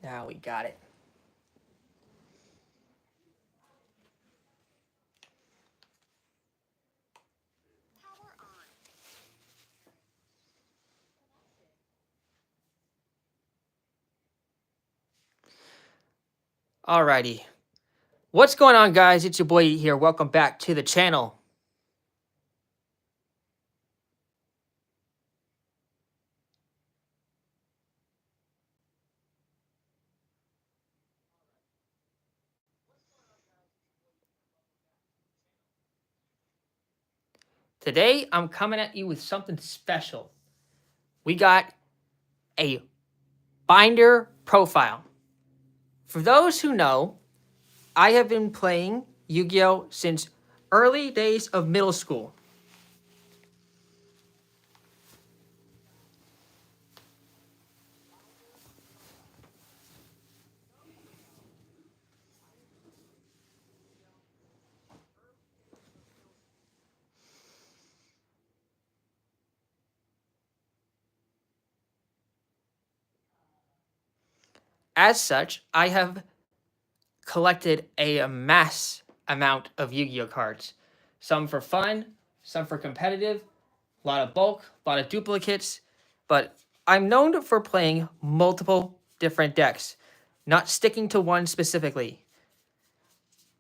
Now we got it. Alrighty. What's going on, guys? It's your boy here. Welcome back to the channel. Today, I'm coming at you with something special. We got a binder profile. For those who know, I have been playing Yu-Gi-Oh! Since early days of middle school. As such, I have collected a mass amount of Yu-Gi-Oh! Cards. Some for fun, some for competitive, a lot of bulk, a lot of duplicates, but I'm known for playing multiple different decks, not sticking to one specifically.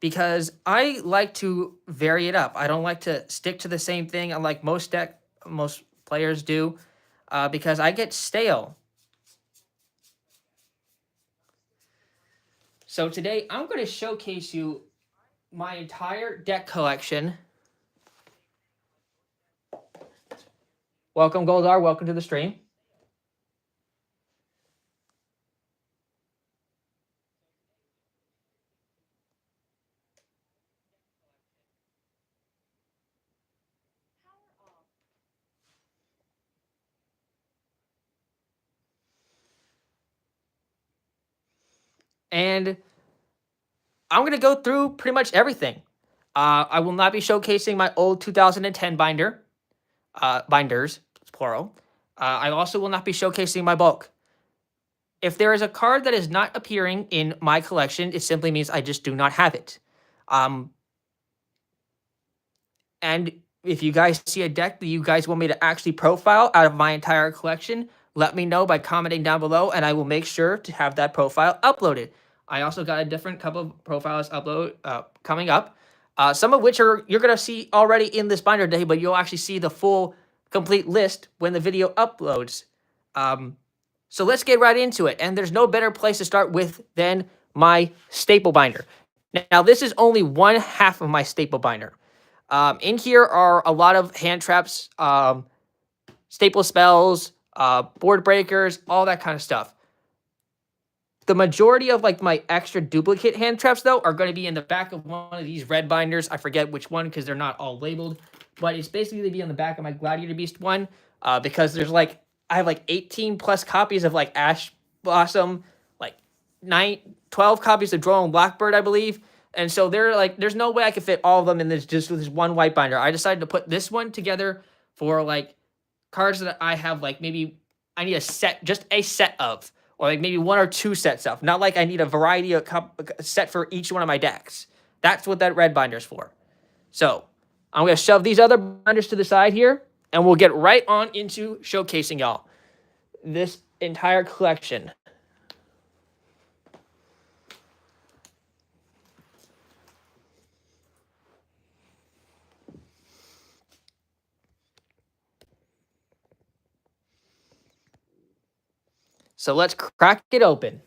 Because I like to vary it up. I don't like to stick to the same thing unlike most players do, because I get stale. So today I'm going to showcase you my entire deck collection. Welcome, Goldar. Welcome to the stream. And I'm going to go through pretty much everything. I will not be showcasing my old 2010 binders, plural. I also will not be showcasing my bulk. If there is a card that is not appearing in my collection, it simply means I just do not have it. And if you guys see a deck that you guys want me to actually profile out of my entire collection, let me know by commenting down below, and I will make sure to have that profile uploaded. I also got a different couple of profiles coming up, some of which you're going to see already in this binder day, but you'll actually see the full complete list when the video uploads. So let's get right into it. And there's no better place to start with than my staple binder. Now, this is only one half of my staple binder. In here are a lot of hand traps, staple spells, board breakers, all that kind of stuff. The majority of like my extra duplicate hand traps, though, are going to be in the back of one of these red binders. I forget which one because they're not all labeled, but it's basically going to be on the back of my Gladiator Beast one, because there's like, I have like 18 plus copies of like Ash Blossom, like 12 copies of Drone Blackbird, I believe. And so they're like, there's no way I could fit all of them in this one white binder. I decided to put this one together for like cards that I have, like maybe I need a set, just a set of, or like maybe one or two sets of. Not like I need a variety of set for each one of my decks. That's what that red binder's for. So I'm going to shove these other binders to the side here, and we'll get right on into showcasing y'all this entire collection. So let's crack it open.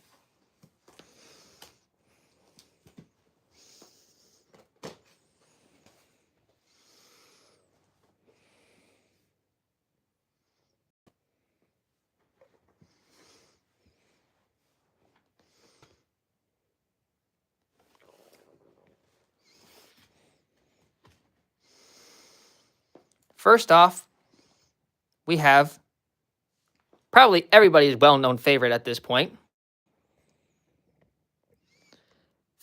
First off, we have probably everybody's well-known favorite at this point,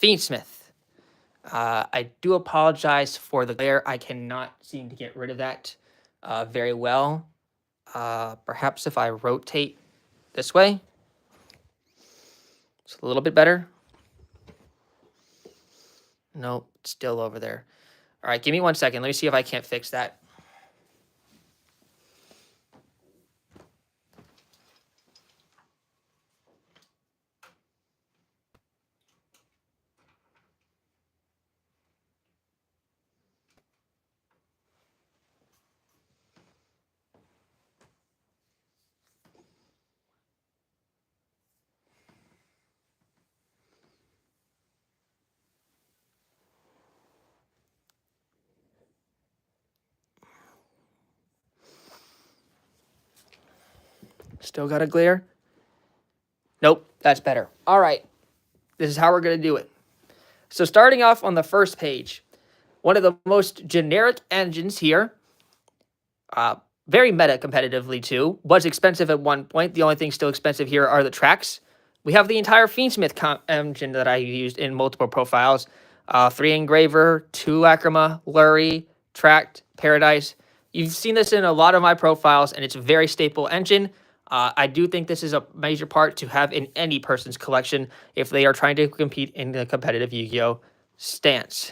Fiendsmith. I do apologize for the glare. I cannot seem to get rid of that very well. Perhaps if I rotate this way. It's a little bit better. Nope, it's still over there. All right, give me 1 second. Let me see if I can't fix that. Still got a glare? Nope, that's better. All right, this is how we're going to do it. So starting off on the first page, one of the most generic engines here, very meta competitively too, was expensive at one point. The only thing still expensive here are the tracks. We have the entire Fiendsmith engine that I used in multiple profiles. 3 Engraver, 2 Lacrima, Lurie, Tracked, Paradise. You've seen this in a lot of my profiles, and it's a very staple engine. I do think this is a major part to have in any person's collection if they are trying to compete in the competitive Yu-Gi-Oh stance.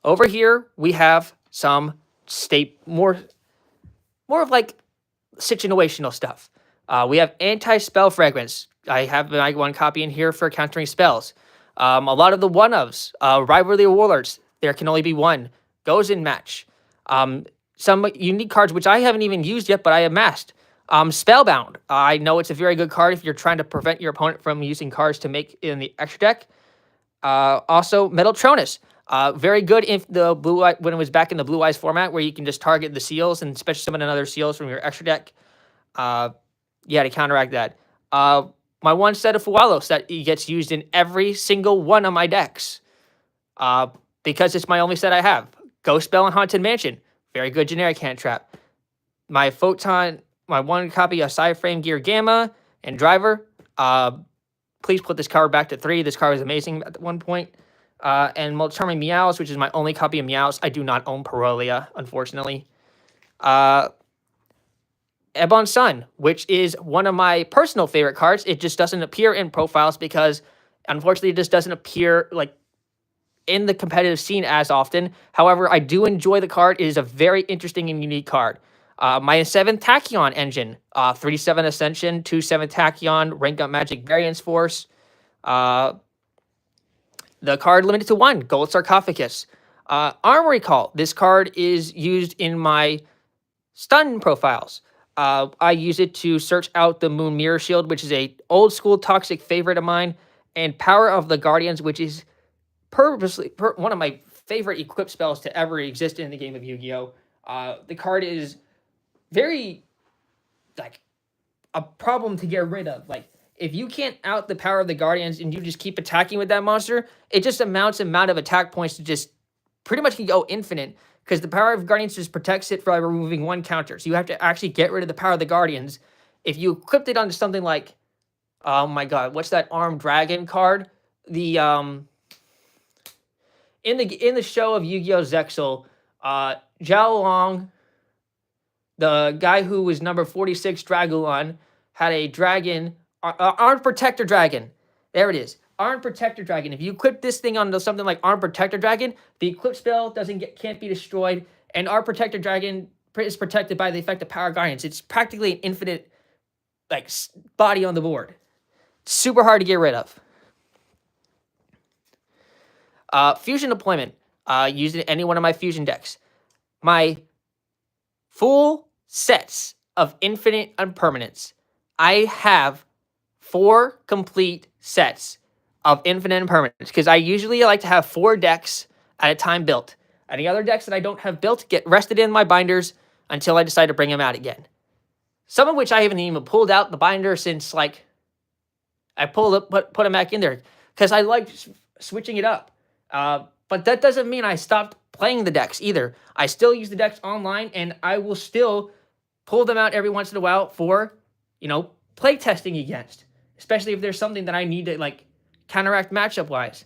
Over here, we have some more of like situational stuff. We have anti-spell fragments. I have my 1 copy in here for countering spells. A lot of the one-ofs, Rivalry Warlords, there can only be 1. Goes in match. Some unique cards, which I haven't even used yet, but I amassed. Spellbound. I know it's a very good card if you're trying to prevent your opponent from using cards to make in the extra deck. Also, Metaltronus. Very good if the when it was back in the Blue Eyes format, where you can just target the seals and special summon another seals from your extra deck. Yeah, to counteract that. My 1 set of Fualos that gets used in every single one of my decks. Because it's my only set I have. Ghost Spell and Haunted Mansion. Very good generic hand trap. My Photon, my 1 copy of Cyframe Gear Gamma and Driver. Please put this card back to 3. This card was amazing at one point. And Charming Meows, which is my only copy of Meows. I do not own Parolia, unfortunately. Ebon Sun, which is one of my personal favorite cards. It just doesn't appear in profiles because, unfortunately, it just doesn't appear like in the competitive scene as often. However, I do enjoy the card. It is a very interesting and unique card. My 7th Tachyon engine, 3/7 Ascension, 2/7 Tachyon, Rank Up Magic Variance Force. The card limited to 1, Gold Sarcophagus. Armory Call. This card is used in my stun profiles. I use it to search out the Moon Mirror Shield, which is a old school toxic favorite of mine, and Power of the Guardians, which is one of my favorite equipped spells to ever exist in the game of Yu-Gi-Oh. The card is very like a problem to get rid of. Like, if you can't out the Power of the Guardians and you just keep attacking with that monster, it just amount of attack points to just pretty much can go infinite, because the Power of Guardians just protects it from removing 1 counter. So you have to actually get rid of the Power of the Guardians. If you equipped it onto something like, oh my god, what's that Armed Dragon card? The in the show of Yu-Gi-Oh! Zexal, Zhao Long, the guy who was number 46 Dragulon, had a dragon, Armed Protector Dragon. There it is. Armed Protector Dragon. If you equip this thing onto something like Armed Protector Dragon, the equip spell can't be destroyed, and Armed Protector Dragon is protected by the effect of Power Guardians. It's practically an infinite body on the board. Super hard to get rid of. Fusion Deployment. Used in any one of my fusion decks. My full sets of infinite impermanence. I have 4 complete sets of infinite impermanence, because I usually like to have 4 decks at a time built. Any other decks that I don't have built get rested in my binders until I decide to bring them out again. Some of which I haven't even pulled out the binder since I put them back in there, because I like switching it up. But that doesn't mean I stopped playing the decks either. I still use the decks online, and I will still pull them out every once in a while for, play testing against. Especially if there's something that I need to counteract matchup-wise.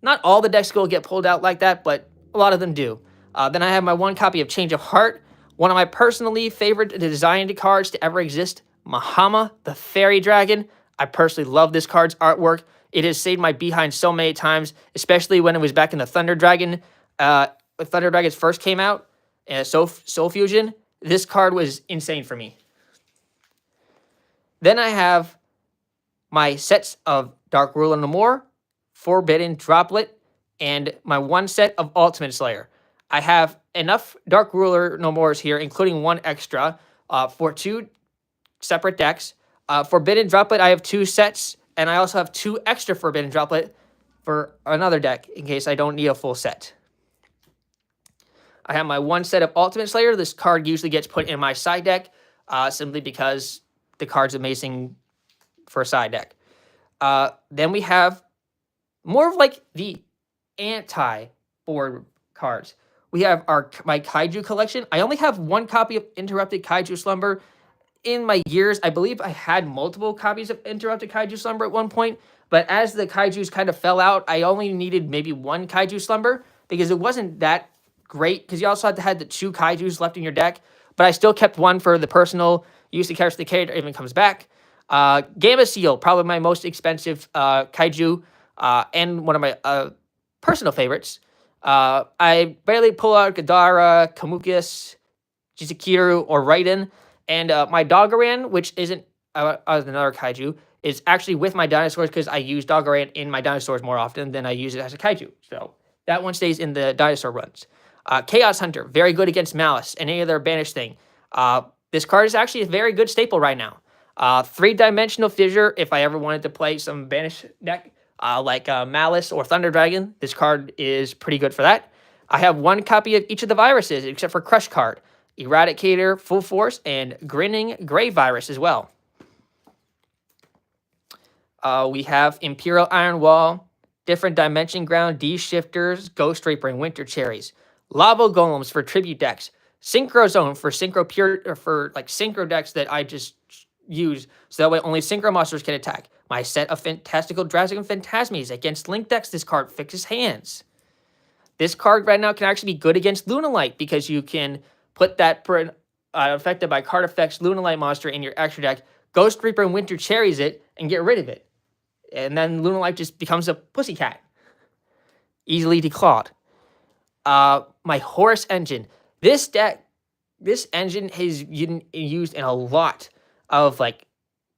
Not all the decks will get pulled out like that, but a lot of them do. Then I have my 1 copy of Change of Heart, one of my personally favorite designed cards to ever exist, Mahama, the Fairy Dragon. I personally love this card's artwork. It has saved my behind so many times, especially when it was back in the Thunder Dragon. When Thunder Dragons first came out, Soul Fusion, this card was insane for me. Then I have my sets of Dark Ruler No More, Forbidden Droplet, and my one set of Ultimate Slayer. I have enough Dark Ruler No Mores here, including one extra, for 2 separate decks. Forbidden Droplet, I have 2 sets, and I also have 2 extra Forbidden Droplet for another deck in case I don't need a full set. I have my one set of Ultimate Slayer. This card usually gets put in my side deck simply because the card's amazing for a side deck. Then we have more of like the anti-board cards. We have my Kaiju collection. I only have 1 copy of Interrupted Kaiju Slumber. In my years, I believe I had multiple copies of Interrupted Kaiju Slumber at one point, but as the Kaijus kind of fell out, I only needed maybe 1 Kaiju Slumber because it wasn't that great because you also had to have the 2 Kaijus left in your deck, but I still kept 1 for the personal use in case the character even comes back. Gamma Seal, probably my most expensive Kaiju and one of my personal favorites. I barely pull out Gadara, Kamukus, Jizukiru, or Raiden. And my Dogaran, which isn't another Kaiju, is actually with my dinosaurs because I use Dogaran in my dinosaurs more often than I use it as a Kaiju. So that one stays in the dinosaur runs. Chaos Hunter, very good against Malice and any other banished thing. This card is actually a very good staple right now. 3-dimensional Fissure, if I ever wanted to play some banished deck like Malice or Thunder Dragon, this card is pretty good for that. I have 1 copy of each of the viruses except for Crush card. Eradicator, Full Force, and Grinning Gray Virus as well. We have Imperial Iron Wall, Different Dimension Ground, D-Shifters, Ghost Reaper, and Winter Cherries. Lava Golems for tribute decks. Synchro Zone for synchro decks that I just use, so that way only synchro monsters can attack. My set of Fantastical Dragon Phantasmes against Link decks. This card fixes hands. This card right now can actually be good against Lunalight because you can put that affected by card effects Lunalight monster in your extra deck, Ghost Reaper and Winter Cherries it, and get rid of it. And then Lunalight just becomes a pussycat. Easily declawed. My Horus Engine. This engine has been used in a lot of like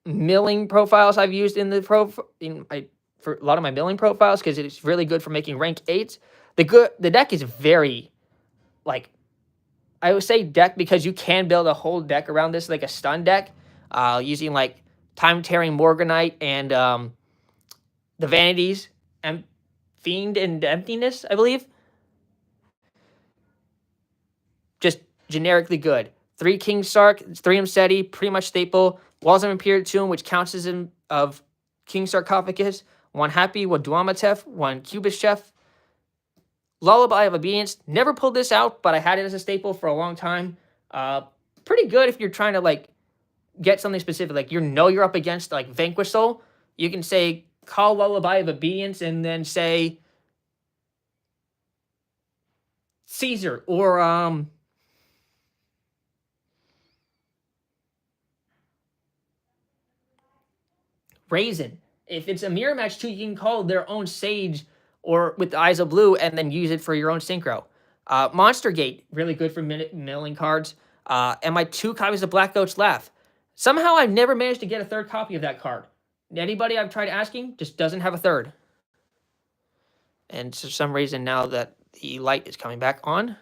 milling profiles I've used for a lot of my milling profiles because it's really good for making rank 8s. The deck is very like, I would say deck because you can build a whole deck around this, like a stun deck, using like Time Tearing Morganite and the Vanities and Fiend and Emptiness, I believe. Just generically good. 3 King Sark, 3 Mseti, pretty much staple. Walls of Imperial Tomb, which counts as of King Sarcophagus. 1 Happy, 1 Duamatef, 1 Cubist Chef. Lullaby of Obedience. Never pulled this out, but I had it as a staple for a long time. Pretty good if you're trying to like get something specific. Like you're up against like Vanquish Soul. You can say call Lullaby of Obedience and then say Caesar or Raisin. If it's a mirror match too, you can call their own Sage or with the Eyes of Blue and then use it for your own synchro. Monster Gate, really good for milling cards. And my 2 copies of Black Goat's Laugh. Somehow I've never managed to get a 3rd copy of that card. Anybody I've tried asking just doesn't have a 3rd. And for some reason now that the light is coming back on,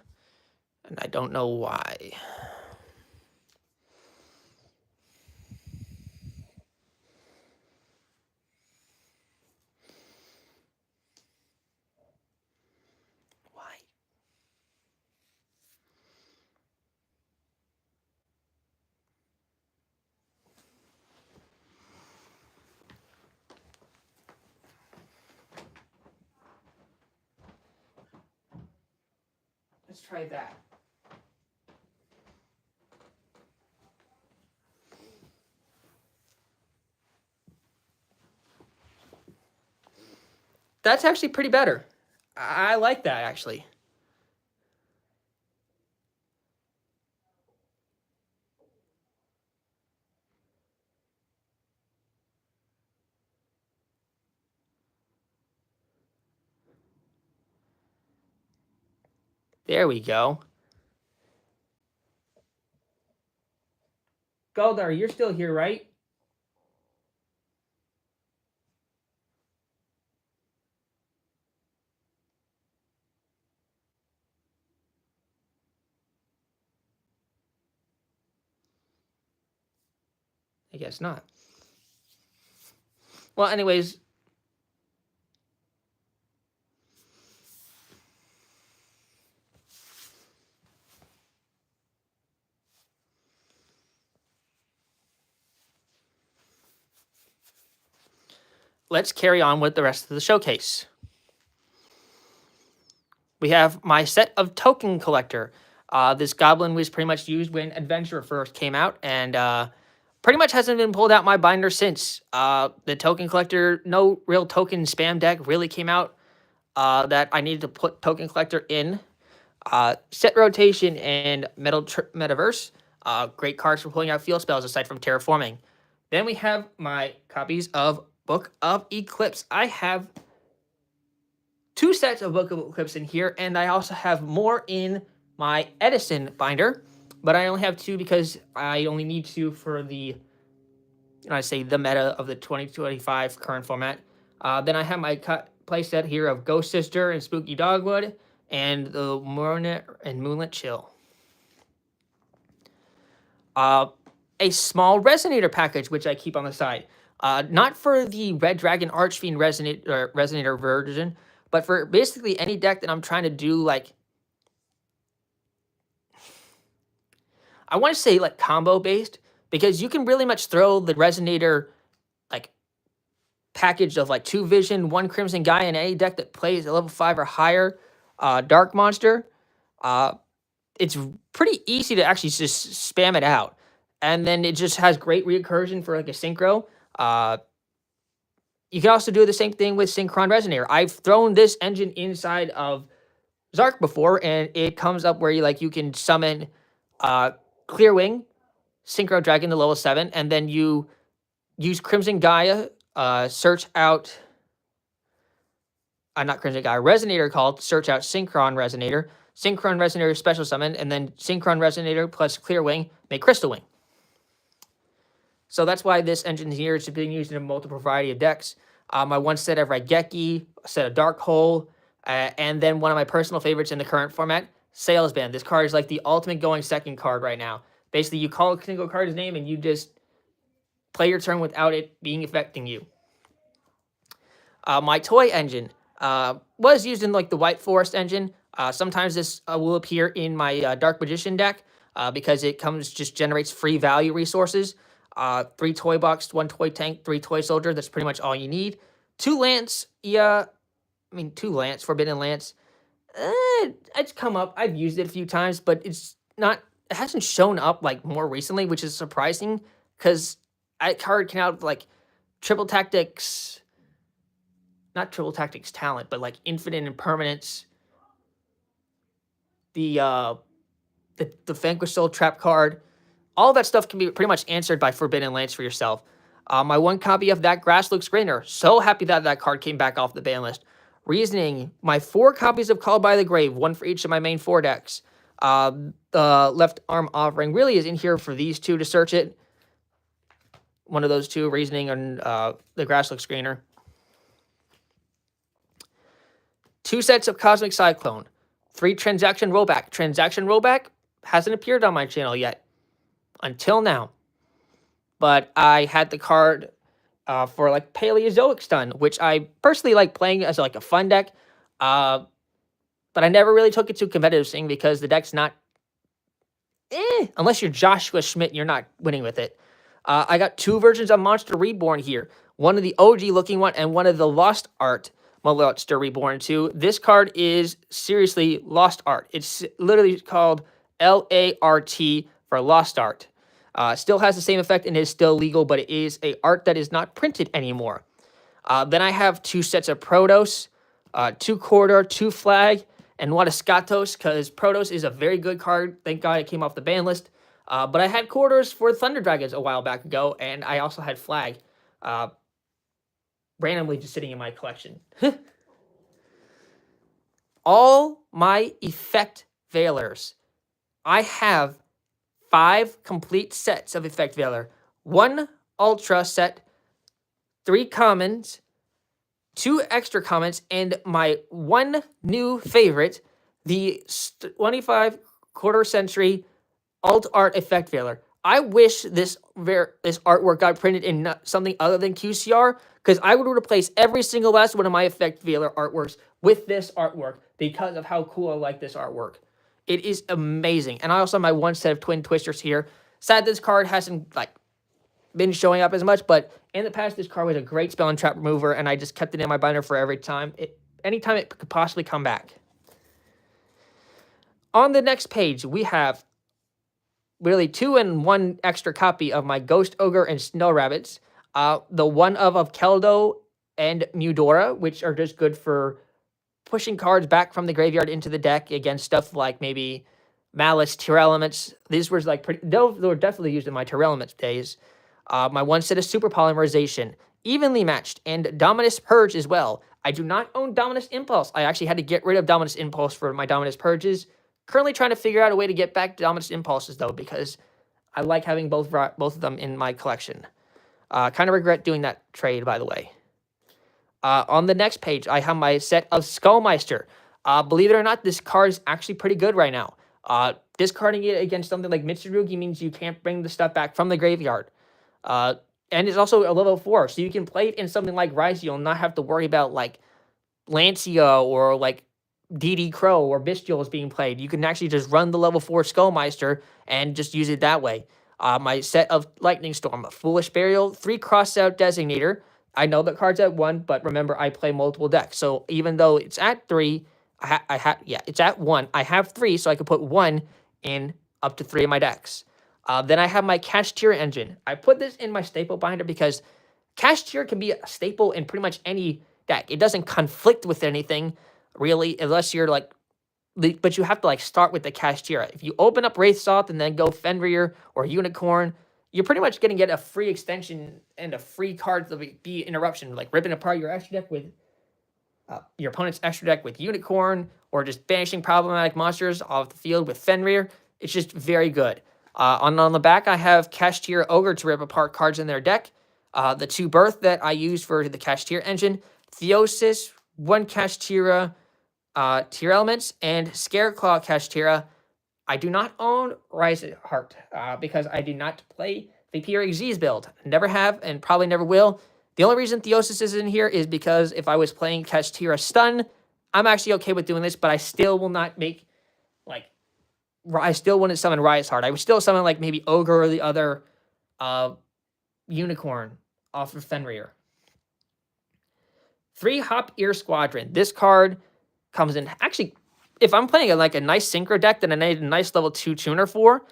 and I don't know why. Let's try that. That's actually pretty better. I like that, actually. There we go. Goldar, you're still here, right? I guess not. Well, anyways, let's carry on with the rest of the showcase. We have my set of Token Collector. This goblin was pretty much used when Adventure first came out, and pretty much hasn't been pulled out my binder since. The Token Collector, no real token spam deck really came out that I needed to put Token Collector in. Set Rotation and Metaverse. Great cards for pulling out field spells aside from Terraforming. Then we have my copies of Book of Eclipse. I have 2 sets of Book of Eclipse in here, and I also have more in my Edison binder, but I only have 2 because I only need 2 for the, the meta of the 2025 current format. Then I have my play set here of Ghost Sister and Spooky Dogwood, and the Moonlit Chill. A small Resonator package, which I keep on the side. Not for the Red Dragon Archfiend Resonator version, but for basically any deck that I'm trying to do, like, I want to say, like, combo-based, because you can really much throw the Resonator, like, package of, like, 2 Vision, 1 Crimson Guy in any deck that plays a level 5 or higher Dark Monster. It's pretty easy to actually just spam it out. And then it just has great recursion for, like, a Synchro. You can also do the same thing with Synchron Resonator. I've thrown this engine inside of Zark before, and it comes up where you can summon Clearwing, Synchro Dragon to level 7, and then you use Crimson Gaia, search out, not Crimson Gaia, Resonator called, search out Synchron Resonator special summon, and then Synchron Resonator plus Clearwing make Crystal Wing. So that's why this engine here is being used in a multiple variety of decks. My 1 set of Raigeki, a set of Dark Hole, and then one of my personal favorites in the current format, Salesman. This card is like the ultimate going second card right now. Basically, you call a single card's name and you just play your turn without it being affecting you. My toy engine was used in, like, the White Forest engine. Sometimes this will appear in my Dark Magician deck because it just generates free value resources. 3 toy box, 1 toy tank, 3 toy soldier. That's pretty much all you need. 2 lance. 2 lance, Forbidden Lance. It's come up. I've used it a few times, but it hasn't shown up, like, more recently, which is surprising because that card can have, like, Triple Tactics, not Triple Tactics talent, but, like, Infinite Impermanence. The Vanquish Soul Trap card. All that stuff can be pretty much answered by Forbidden Lance for yourself. My 1 copy of That Grass Looks Greener. So happy that card came back off the ban list. Reasoning. My 4 copies of Called by the Grave. 1 for each of my main 4 decks. The Left Arm Offering really is in here for these 2 to search it. One of those 2, Reasoning and The Grass Looks Greener. 2 sets of Cosmic Cyclone. 3 Transaction Rollback. Transaction Rollback hasn't appeared on my channel yet. Until now. But I had the card for, like, Paleozoic Stun, which I personally like playing as, like, a fun deck. But I never really took it to competitive thing because the deck's not... Unless you're Joshua Schmidt, you're not winning with it. I got 2 versions of Monster Reborn here. One of the OG looking one and one of the Lost Art Monster Reborn 2. This card is seriously Lost Art. It's literally called LART for Lost Art. Still has the same effect and is still legal, but it is a art that is not printed anymore. Then I have 2 sets of Protos, 2 Corridor, 2 Flag, and 1 Escatos, because Protos is a very good card. Thank God it came off the ban list. But I had Corridors for Thunder Dragons a while back ago, and I also had Flag randomly just sitting in my collection. All my effect Veilers. I have 5 complete sets of Effect Veiler. 1 Ultra set, 3 commons, 2 extra commons, and my 1 new favorite, the 25 quarter century Alt Art Effect Veiler. I wish this artwork got printed in something other than QCR, because I would replace every single last one of my Effect Veiler artworks with this artwork because of how cool I like this artwork. It is amazing. And I also have my 1 set of Twin Twisters here. Sad this card hasn't been showing up as much, but in the past this card was a great spell and trap remover, and I just kept it in my binder for anytime it could possibly come back. On the next page, we have really 2 and 1 extra copy of my Ghost Ogre and Snow Rabbits. The one of Keldo and Mudora, which are just good for pushing cards back from the graveyard into the deck against stuff like maybe Malice, Tear Elements. These were they were definitely used in my Tear Elements days. My 1 set of Super Polymerization, Evenly Matched, and Dominus Purge as well. I do not own Dominus Impulse. I actually had to get rid of Dominus Impulse for my Dominus Purges. Currently trying to figure out a way to get back to Dominus Impulses, though, because I like having both of them in my collection. Kind of regret doing that trade, by the way. On the next page, I have my set of Skullmeister. Believe it or not, this card is actually pretty good right now. Discarding it against something like Mitsurugi means you can't bring the stuff back from the graveyard. And it's also a level 4, so you can play it in something like YuGiOh and not have to worry about Lancia or DD Crow or Bestial is being played. You can actually just run the level 4 Skullmeister and just use it that way. My set of Lightning Storm, Foolish Burial, 3 Crossed-Out Designator. I know that card's at 1, but remember, I play multiple decks. So even though it's at 3, it's at 1. I have 3, so I could put 1 in up to 3 of my decks. Then I have my Cashier Engine. I put this in my staple binder because Cashier can be a staple in pretty much any deck. It doesn't conflict with anything, really, unless you're but you have to start with the Cashier. If you open up Wraithsoth and then go Fenrir or Unicorn, you're pretty much going to get a free extension and a free card to be interruption, like ripping apart your extra deck with your opponent's extra deck with Unicorn, or just banishing problematic monsters off the field with Fenrir. It's just very good. On the back, I have Cashier Ogre to rip apart cards in their deck. The 2 Birth that I use for the Cashier engine, Theosis, 1 Cashier, Tear Elements, and Scareclaw Cashier. I do not own Rise Heart because I do not play the PRXZ's build. Never have and probably never will. The only reason Theosis is in here is because if I was playing Cashier Stun, I'm actually okay with doing this, but I still will not make, I still wouldn't summon Rise Heart. I would still summon, maybe Ogre or the other Unicorn off of Fenrir. 3 Hop Ear Squadron. This card comes in, actually, if I'm playing a nice Synchro deck that I need a nice level 2 tuner for,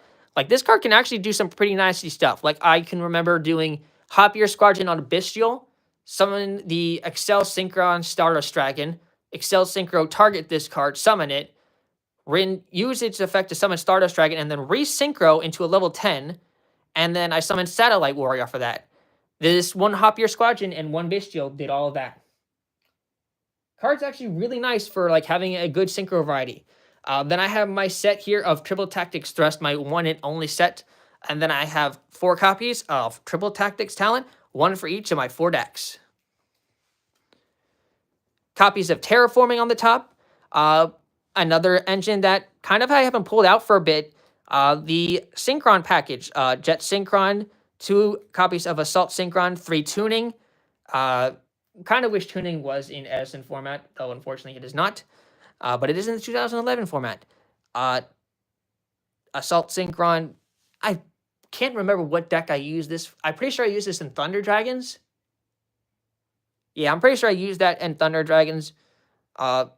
this card can actually do some pretty nasty stuff. I can remember doing Hop Ear Squadron on a Bestial, summon the Excel Synchron Stardust Dragon, Excel Synchro target this card, summon it, use its effect to summon Stardust Dragon, and then re-synchro into a level 10, and then I summon Satellite Warrior for that. This 1 Hop Ear Squadron and 1 Bestial did all of that. Card's actually really nice for having a good synchro variety. Then I have my set here of Triple Tactics Thrust, my 1 and only set. And then I have 4 copies of Triple Tactics Talent, 1 for each of my 4 decks. Copies of Terraforming on the top. Another engine that I haven't pulled out for a bit. The Synchron package. Jet Synchron, 2 copies of Assault Synchron, 3 Tuning. Kind of wish Tuning was in Edison format, though unfortunately it is not. But it is in the 2011 format. Assault Synchron, I can't remember what deck I used this. I'm pretty sure I used this in Thunder Dragons. Yeah, I'm pretty sure I used that in Thunder Dragons. I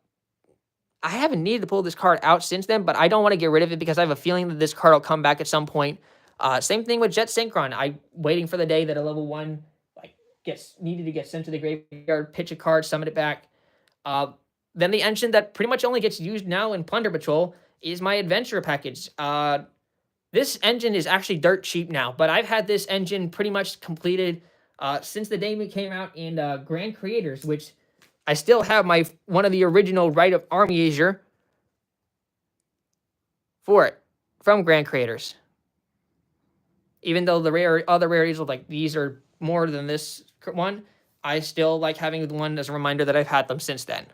haven't needed to pull this card out since then, but I don't want to get rid of it because I have a feeling that this card will come back at some point. Same thing with Jet Synchron. I'm waiting for the day that a level 1 needed to get sent to the graveyard, pitch a card, summon it back. Then the engine that pretty much only gets used now in Plunder Patrol is my Adventure package. This engine is actually dirt cheap now, but I've had this engine pretty much completed since the day it came out in Grand Creators, which I still have one of the original Rite of Armiager. for it from Grand Creators. Even though the other rarities are like these are more than this one, I still like having the one as a reminder that I've had them since then.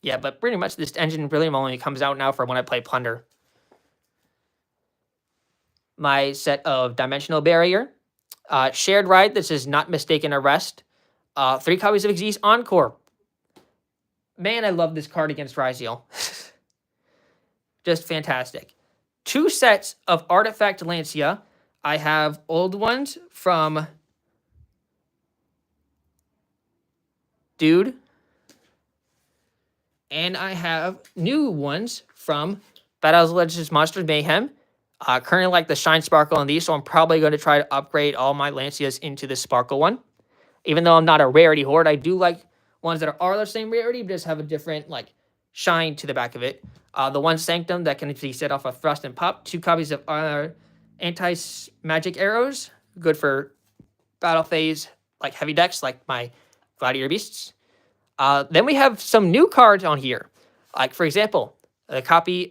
Yeah, but pretty much this engine really only comes out now for when I play Plunder. My set of Dimensional Barrier, Shared Ride, this is Not Mistaken Arrest, 3 copies of Xyz Encore. Man, I love this card against YuGiOh. Just fantastic. 2 sets of Artifact Lancia. I have old ones from Dude, and I have new ones from Battles of Legends Monsters Mayhem. Currently like the Shine Sparkle on these, so I'm probably going to try to upgrade all my Lancias into this Sparkle one. Even though I'm not a rarity hoard, I do like ones that are the same rarity, but just have a different like shine to the back of it. The one Sanctum that can be set off a Thrust and Pop. 2 copies of Anti-Magic Arrows. Good for battle phase like heavy decks like my Gladiator Beasts. Then we have some new cards on here. Like, for example, my copy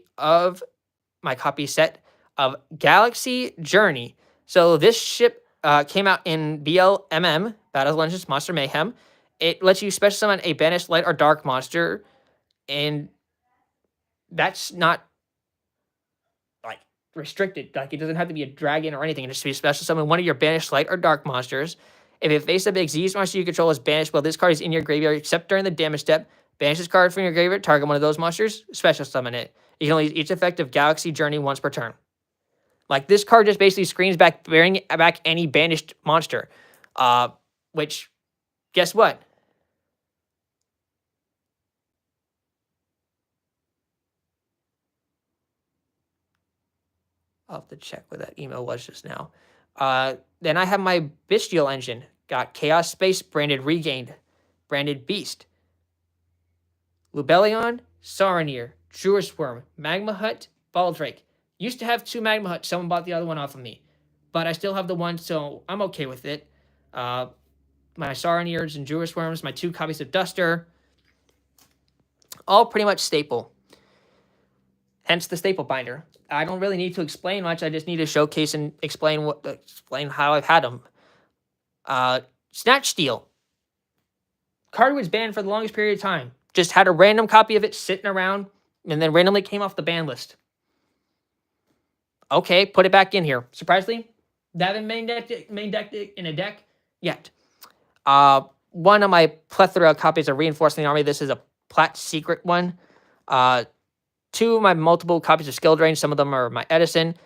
set of Galaxy Journey. So this ship came out in BLMM, Battles of Legends Monster Mayhem. It lets you special summon a banished light or dark monster, and that's not like restricted. Like, it doesn't have to be a dragon or anything. It just be special summon one of your banished light or dark monsters. If it faces a big Xyz monster you control is banished while this card is in your graveyard, except during the damage step, banish this card from your graveyard, target one of those monsters, special summon it. You can only use each effect of Galaxy Journey once per turn. Like, this card just basically screams back, bringing back any banished monster. Which, guess what? I'll have to check what that email was just now. Then I have my Bestial engine. Got Chaos Space, branded Regained, branded Beast, Lubellion, Saronir, Druid Worm, Magma Hut, Baldrake. Used to have 2 Magma Huts. Someone bought the other one off of me. But I still have the one, so I'm okay with it. My Saronirs and Druid Worms, my 2 copies of Duster. All pretty much staple. Hence the staple binder. I don't really need to explain much. I just need to showcase and explain how I've had them. Snatch Steal. Card was banned for the longest period of time. Just had a random copy of it sitting around, and then randomly came off the ban list. Okay, put it back in here. Surprisingly, they haven't main decked in a deck yet. One of my plethora copies of Reinforcing the Army. This is a Plat Secret one. 2 of my multiple copies of Skill Drain. Some of them are my Edison.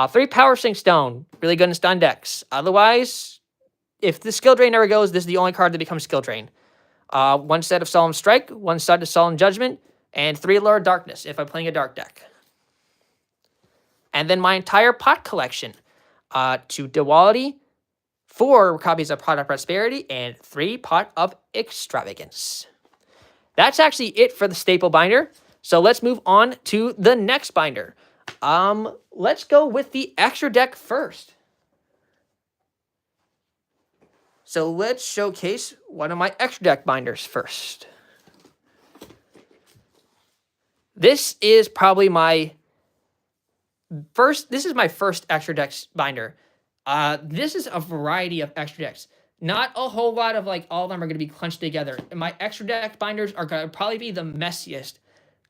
3 Power Sink Stone. Really good in stun decks. Otherwise, if the Skill Drain never goes, this is the only card that becomes Skill Drain. 1 set of Solemn Strike, 1 set of Solemn Judgment, and 3 Allure of Darkness if I'm playing a dark deck. And then my entire pot collection. 2 Duality, 4 copies of Pot of Prosperity, and 3 Pot of Extravagance. That's actually it for the staple binder. So let's move on to the next binder. Let's go with the extra deck first. So let's showcase one of my extra deck binders first. This is probably my first extra decks binder. This is a variety of extra decks. Not a whole lot of like all of them are going to be clunched together. And my extra deck binders are going to probably be the messiest.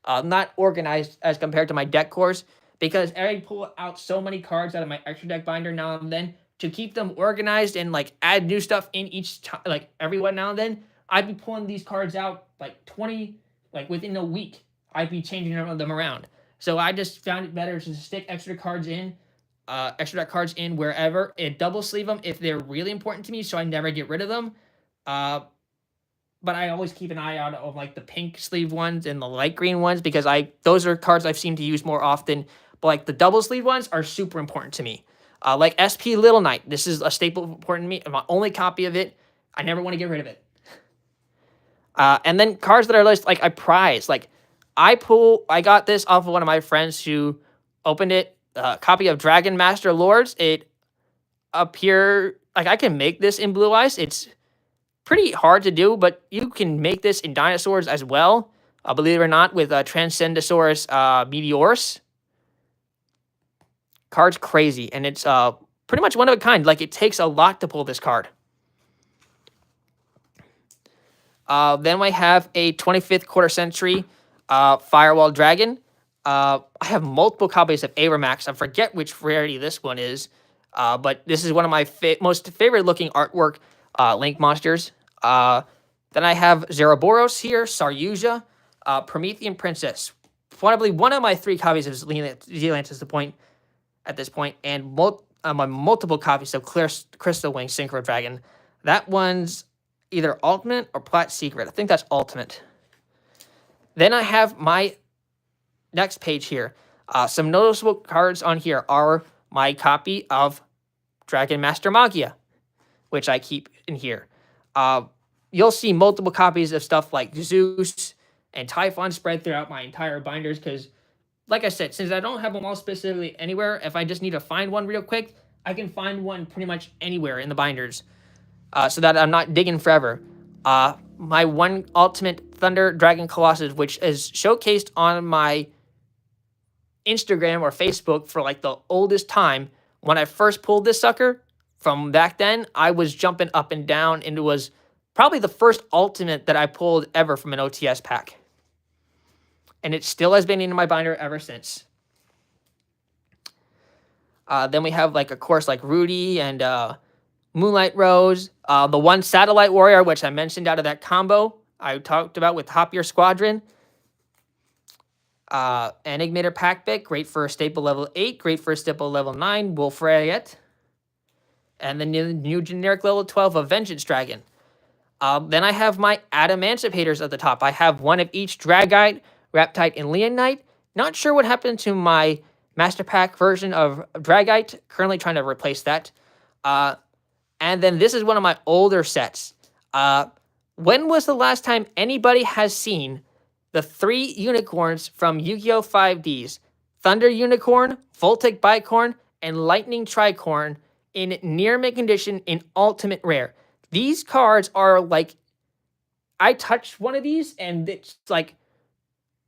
Not organized as compared to my deck cores, because I pull out so many cards out of my extra deck binder now and then. To keep them organized and like add new stuff in each time, like every one now and then, I'd be pulling these cards out like 20, like within a week. I'd be changing them around. So I just found it better to stick extra deck cards in wherever, and double sleeve them if they're really important to me, so I never get rid of them. But I always keep an eye out of like the pink sleeve ones and the light green ones, because those are cards I've seen to use more often. But like the double sleeve ones are super important to me. Like SP Little Knight, this is a staple important to me. My only copy of it. I never want to get rid of it. And then cards that are like I prize. Like I got this off of one of my friends who opened it. A copy of Dragon Master Lords. It appear like I can make this in Blue Eyes. It's pretty hard to do, but you can make this in Dinosaurs as well. believe it or not, with Transcendosaurus Meteorus. Card's crazy, and it's pretty much one of a kind. Like, it takes a lot to pull this card. Then I have a 25th quarter century Firewall Dragon. I have multiple copies of Abramax. I forget which rarity this one is, but this is one of my most favorite looking artwork Link monsters. Then I have Zeraboros here, Saryuja, Promethean Princess. Probably one of my 3 copies of Zealand at this point, and my multiple copies of Crystal Wing Synchro Dragon. That one's either Ultimate or Plat Secret. I think that's Ultimate. Then I have my next page here. Some noticeable cards on here are my copy of Dragon Master Magia, which I keep in here. You'll see multiple copies of stuff like Zeus and Typhon spread throughout my entire binders because, like I said, since I don't have them all specifically anywhere, if I just need to find one real quick, I can find one pretty much anywhere in the binders, so that I'm not digging forever. My one Ultimate Thunder Dragon Colossus, which is showcased on my Instagram or Facebook for like the oldest time. When I first pulled this sucker from back then, I was jumping up and down, and it was probably the first Ultimate that I pulled ever from an OTS pack. And it still has been in my binder ever since. Then we have, like, of course, like Rudy and Moonlight Rose. The one Satellite Warrior, which I mentioned out of that combo I talked about with Hopier Squadron. Enigmator Packbit, great for staple level 8, great for staple level 9, Wolfrayet. And the new generic level 12 of Vengeance Dragon. Then I have my Adamanticators at the top. I have one of each Dragite, Raptite, and Leonite. Not sure what happened to my Master Pack version of Dragite. Currently trying to replace that. And then this is one of my older sets. When was the last time anybody has seen the 3 unicorns from YuGiOh 5Ds? Thunder Unicorn, Voltic Bicorn, and Lightning Tricorn in near mint condition in Ultimate Rare. These cards are like, I touched one of these and it's like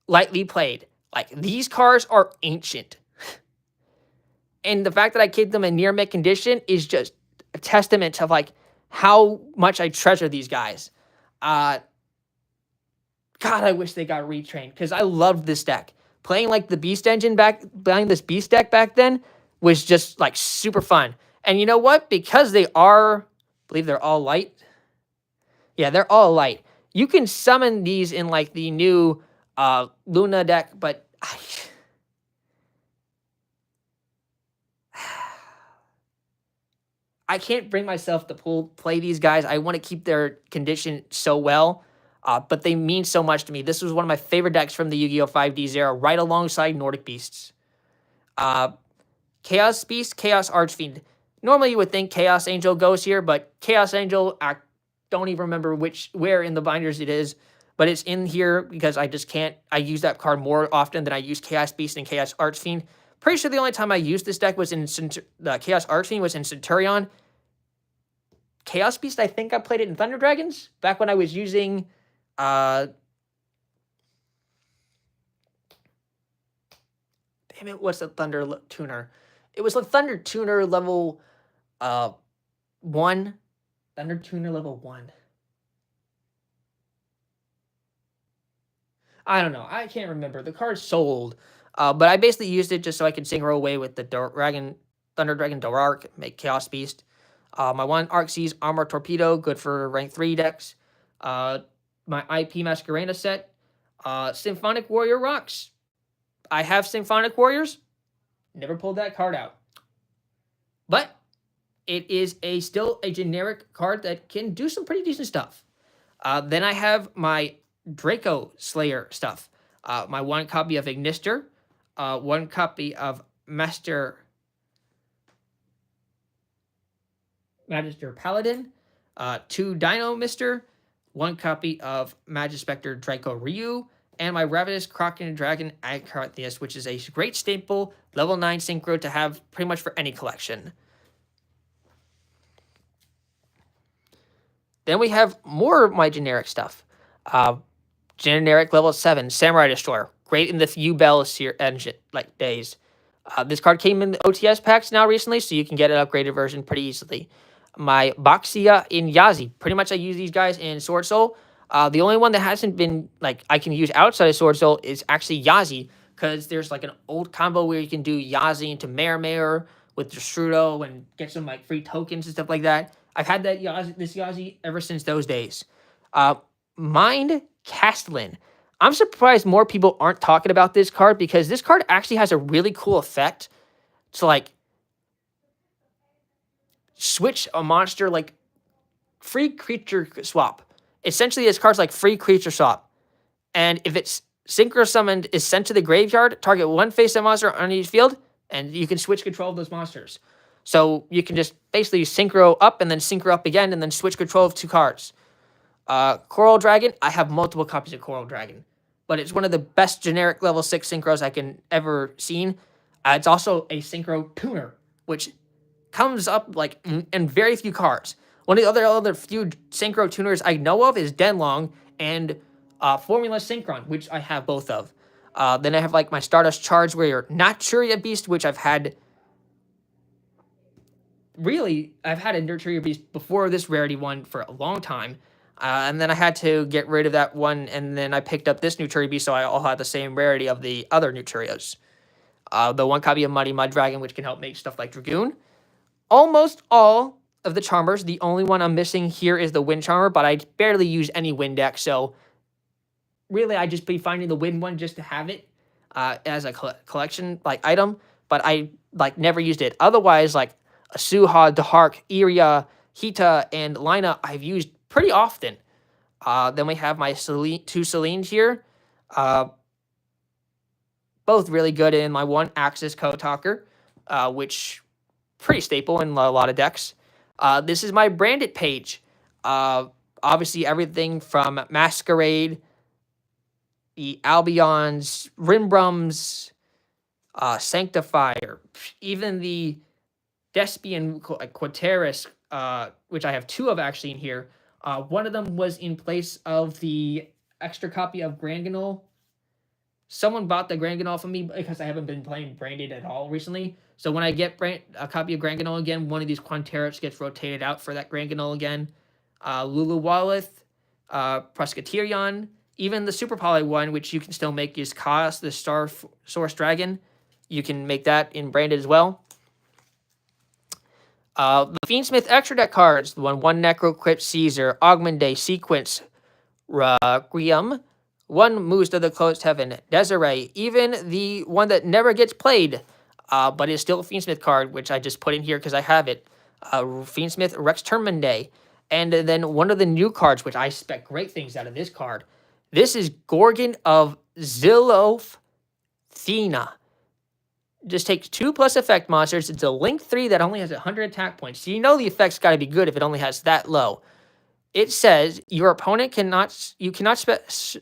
lightly played. Like, these cards are ancient. And the fact that I keep them in near mint condition is just a testament to like how much I treasure these guys. God, I wish they got retrained because I loved this deck. Playing like the Beast Engine playing this Beast deck back then was just like super fun. And you know what? Because they are, I believe they're all light. Yeah, they're all light. You can summon these in like the new Luna deck, but I can't bring myself to play these guys. I want to keep their condition so well, but they mean so much to me. This was one of my favorite decks from the YuGiOh 5D era, right alongside Nordic Beasts. Chaos Beast, Chaos Archfiend. Normally you would think Chaos Angel goes here, but Chaos Angel, I don't even remember where in the binders it is, but it's in here because I just can't. I use that card more often than I use Chaos Beast and Chaos Archfiend. Pretty sure the only time I used this deck was in the Chaos Archfiend was in Centurion. Chaos Beast, I think I played it in Thunder Dragons back when I was using damn it, what's the Thunder Tuner? It was the Thunder Tuner level 1. Thunder Tuner level 1. I don't know. I can't remember. The card's sold. But I basically used it just so I could synchro away with the Thunder Dragon Darark, make Chaos Beast. My one Arxes Armor Torpedo, good for rank 3 decks. My IP Masquerena set. Symphonic Warrior Rocks. I have Symphonic Warriors. Never pulled that card out. But it is still a generic card that can do some pretty decent stuff. Then I have my Draco Slayer stuff. My one copy of Ignister. One copy of Magister Paladin. 2 Dino Mister. One copy of Magispector Draco Ryu. And my Ravenous Kraken Dragon Agartheus, which is a great staple level 9 synchro to have pretty much for any collection. Then we have more of my generic stuff. generic level 7 Samurai Destroyer. Great in the Bell engine like days. This card came in the OTS packs now recently, so you can get an upgraded version pretty easily. My Baxia in Yazi. Pretty much I use these guys in Sword Soul. The only one that hasn't been, like, I can use outside of Sword Soul is actually Yazi, because there's, like, an old combo where you can do Yazi into Mare with Destrudo and get some, like, free tokens and stuff like that. I've had that this Yazi ever since those days. Mind Castellan. I'm surprised more people aren't talking about this card, because this card actually has a really cool effect to, like, switch a monster, like, free creature swap. Essentially, this card's like free creature swap. And if it's synchro summoned is sent to the graveyard, target one face-up monster on each field, and you can switch control of those monsters. So you can just basically synchro up and then synchro up again and then switch control of 2 cards. Coral Dragon, I have multiple copies of Coral Dragon, but it's one of the best generic level 6 synchros I can ever seen. It's also a synchro tuner, which comes up like in very few cards. One of the other few synchro tuners I know of is Denlong and Formula Synchron, which I have both of. Then I have like my Stardust Charge Warrior Naturia Beast, which I've had. Really, I've had a Nurturia Beast before this rarity one for a long time. And then I had to get rid of that one, and then I picked up this Nurturia Beast, so I all had the same rarity of the other Nuturias. The one copy of Muddy Mud Dragon, which can help make stuff like Dragoon. Almost all of the Charmers. The only one I'm missing here is the Wind Charmer, but I barely use any Wind deck, so really I just be finding the Wind one just to have it as a collection like item, but I like never used it. Otherwise, like Asuha, Dahark, Iria, Hita, and Lina I've used pretty often. Then we have my two Selene here. Both really good in my one Axis Code Talker, which pretty staple in a lot of decks. This is my branded page. Obviously everything from Masquerade, the Albions, Rimbrums, Sanctifier, even the Despian Quaterus, which I have 2 of actually in here. One of them was in place of the extra copy of Granganol. Someone bought the Granganol from me because I haven't been playing branded at all recently. So when I get a copy of Granganol again, one of these Quanteros gets rotated out for that Granganol again. Lulu Walleth, Presbyterion, even the Super Poly one, which you can still make, is Chaos, the Star Source Dragon. You can make that in branded as well. The Fiendsmith extra deck cards, the one Necro Crypt Caesar, Augmente, Sequence, Requiem, one Moose to the Closed Heaven, Desiree, even the one that never gets played, but is still a Fiendsmith card, which I just put in here because I have it. Fiendsmith Rex Terminde. And then one of the new cards, which I expect great things out of this card. This is Gorgon of Zillothena. Just takes 2+ effect monsters. It's a Link 3 that only has 100 attack points. So you know the effect's got to be good if it only has that low. It says your opponent cannot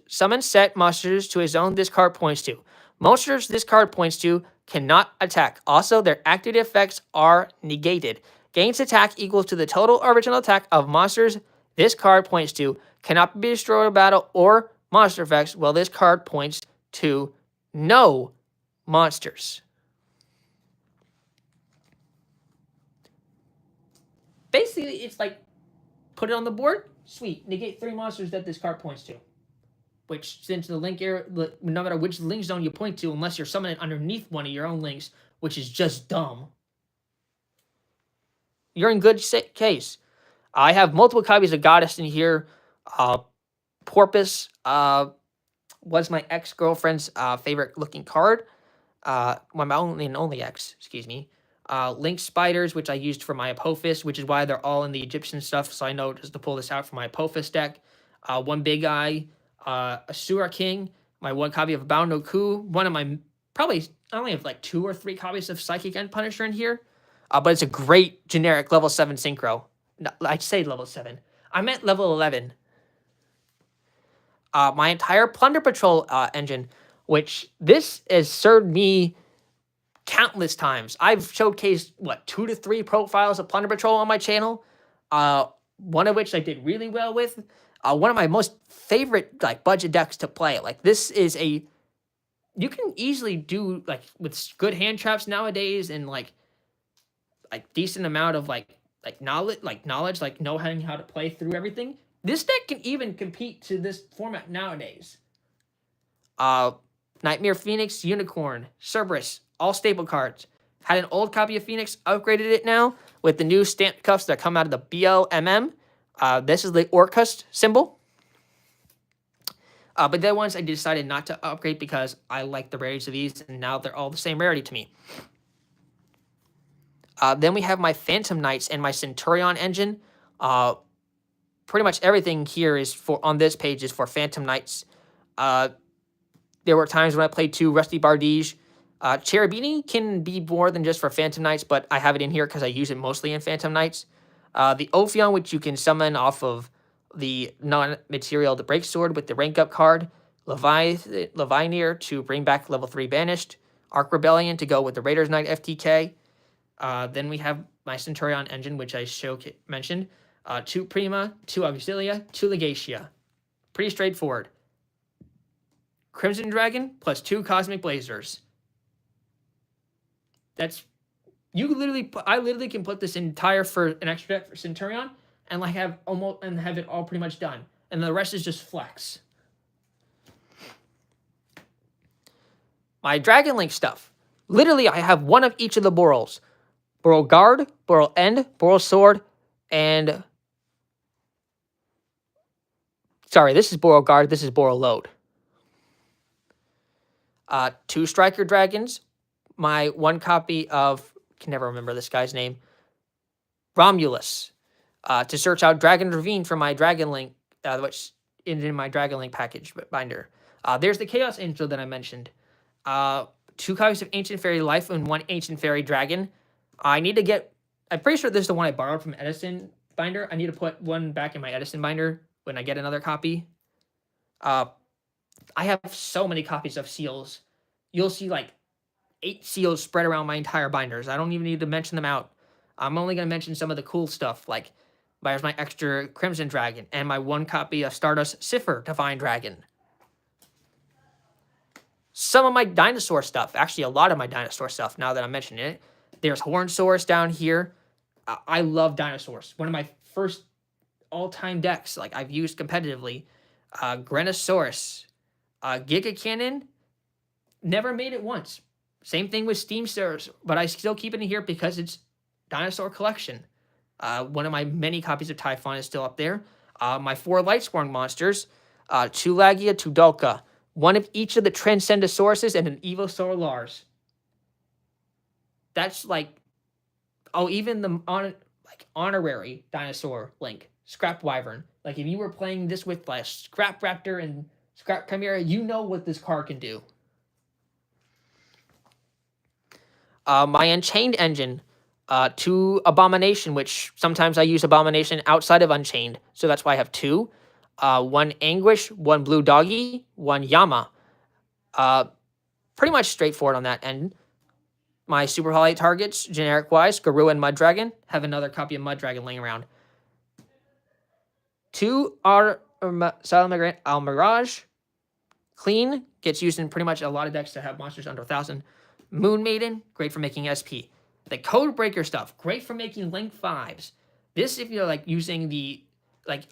summon set monsters to a zone this card points to. Monsters this card points to cannot attack. Also, their active effects are negated. Gains attack equal to the total original attack of monsters this card points to. Cannot be destroyed in battle or monster effects. Well, this card points to no monsters. Basically, it's like, put it on the board, sweet. Negate 3 monsters that this card points to. Which, since the link area, no matter which link zone you point to, unless you're summoning underneath one of your own links, which is just dumb, you're in good case. I have multiple copies of Goddess in here. Porpoise was my ex-girlfriend's favorite looking card. My only ex, excuse me. Link Spiders, which I used for my Apophis, which is why they're all in the Egyptian stuff, so I know just to pull this out for my Apophis deck. One Big Eye, Asura King, my one copy of Bao no Ku, one of my, probably, I only have like 2 or 3 copies of Psychic End Punisher in here, but it's a great generic level 7 synchro. No, I'd say level 7. I meant level 11. My entire Plunder Patrol engine, which this has served me countless times. I've showcased, 2 to 3 profiles of Plunder Patrol on my channel. one of which I did really well with. One of my most favorite like budget decks to play. Like this is a you can easily do like with good hand traps nowadays and like decent amount of knowledge like knowing how to play through everything. This deck can even compete to this format nowadays. Nightmare Phoenix, Unicorn, Cerberus, all staple cards. Had an old copy of Phoenix, upgraded it now with the new stamped cuffs that come out of the BLMM. This is the Orcust symbol. But the ones I decided not to upgrade because I like the rarities of these, and now they're all the same rarity to me. Then we have my Phantom Knights and my Centurion engine. Pretty much everything here is on this page is for Phantom Knights. There were times when I played 2 Rusty Bardige. Cherubini can be more than just for Phantom Knights, but I have it in here because I use it mostly in Phantom Knights. The Ophion, which you can summon off of the non-material, the Break Sword with the rank up card. Levineer to bring back level 3 Banished. Arc Rebellion to go with the Raiders Knight FTK. Then we have my Centurion engine, which I mentioned. 2 Prima, 2 Auxilia, 2 Legatia. Pretty straightforward. Crimson Dragon plus 2 Cosmic Blazers. That's I literally can put this entire for an extra deck for Centurion and have it all pretty much done, and the rest is just flex. My Dragon Link stuff. Literally, I have one of each of the Borals. Boral Guard, Boral End, Boral Sword, and sorry, this is Boral Guard. This is Boral Load. 2 Striker Dragons. My 1 copy of, can never remember this guy's name, Romulus, to search out Dragon Ravine for my Dragon Link, which is in my Dragon Link package binder. There's the Chaos Angel that I mentioned. 2 copies of Ancient Fairy Life and 1 Ancient Fairy Dragon. I'm pretty sure this is the one I borrowed from Edison binder. I need to put one back in my Edison binder when I get another copy. I have so many copies of seals. You'll see 8 seals spread around my entire binders. I don't even need to mention them out. I'm only going to mention some of the cool stuff, like there's my extra Crimson Dragon and my 1 copy of Stardust Cipher Divine Dragon. Some of my dinosaur stuff, actually a lot of my dinosaur stuff now that I'm mentioning it. There's Hornsaurus down here. I love dinosaurs. One of my first all-time decks, I've used competitively. Grenosaurus. Giga Cannon, never made it once. Same thing with Steam Stars, but I still keep it in here because it's dinosaur collection. One of my many copies of Typhon is still up there. My 4 Lightsworn monsters, 2 Lagia, 2 Dulka, 1 of each of the Transcendosauruses, and an Evosaur Lars. That's even the honorary dinosaur Link, Scrap Wyvern. If you were playing this with Scrap Raptor and Scrap Chimera, you know what this card can do. My Unchained engine, 2 Abomination, which sometimes I use Abomination outside of Unchained, so that's why I have 2. 1 Anguish, 1 Blue Doggy, 1 Yama. Pretty much straightforward on that end. My Super Highlight targets, generic-wise, Garou and Mud Dragon. Have another copy of Mud Dragon laying around. 2 Almirage. Clean, gets used in pretty much a lot of decks that have monsters under 1,000. Moon Maiden, great for making SP. The Code Breaker stuff, great for making Link 5s. This, if you're using the,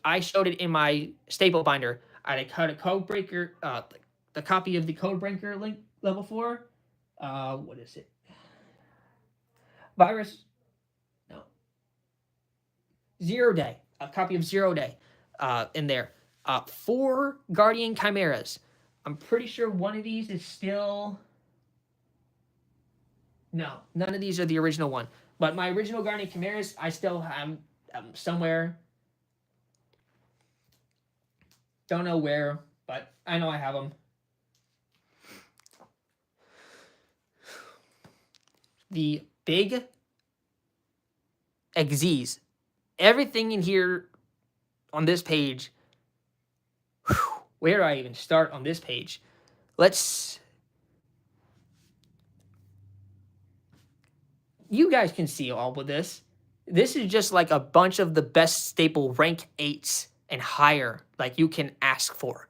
I showed it in my staple binder. I cut a Code Breaker, the copy of the Code Breaker Link level 4. What is it? Zero Day. A copy of 0 Day in there. 4 Guardian Chimeras. I'm pretty sure one of these is still... No, none of these are the original one. But my original Guardian Chimeras, I still have somewhere. Don't know where, but I know I have them. The big Xyz. Everything in here on this page. Where do I even start on this page? You guys can see all of this. This is just like a bunch of the best staple rank 8s and higher like you can ask for.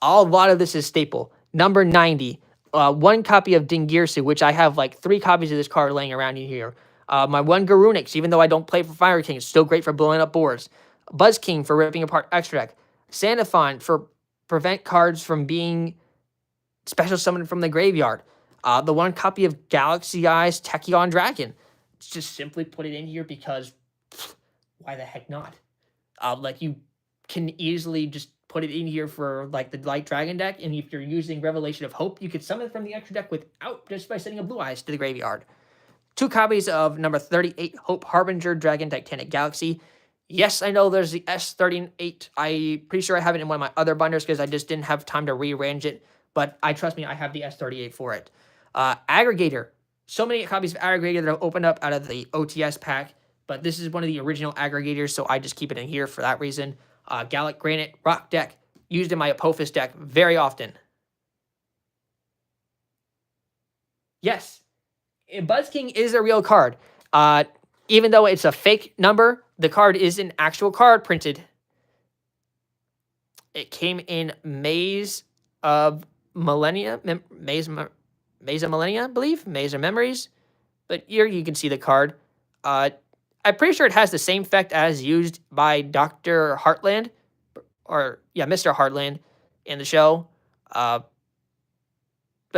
A lot of this is staple. Number 90, one copy of Dingirsu, which I have like 3 copies of this card laying around in here. My one Garunix, even though I don't play for Fire King, it's still great for blowing up boards. Buzz King for ripping apart extra deck. Sandafon for prevent cards from being special summoned from the graveyard. The one copy of Galaxy Eyes Tachyon Dragon. Just simply put it in here because why the heck not? Like you can easily just put it in here for like the Light Dragon deck, and if you're using Revelation of Hope, you could summon it from the extra deck without just by sending a Blue Eyes to the graveyard. 2 copies of number 38 Hope Harbinger Dragon Titanic Galaxy. Yes, I know there's the S38. I'm pretty sure I have it in one of my other binders because I just didn't have time to rearrange it. But trust me, I have the S38 for it. Aggregator. So many copies of Aggregator that have opened up out of the OTS pack. But this is one of the original aggregators, so I just keep it in here for that reason. Gallic Granite Rock deck. Used in my Apophis deck very often. Yes, Buzz King is a real card. Even though it's a fake number, the card is an actual card printed. It came in Maze of Millennia, Maze of Millennia, I believe, Maze of Memories. But here you can see the card. I'm pretty sure it has the same effect as used by Dr. Heartland, or yeah, Mr. Heartland in the show. But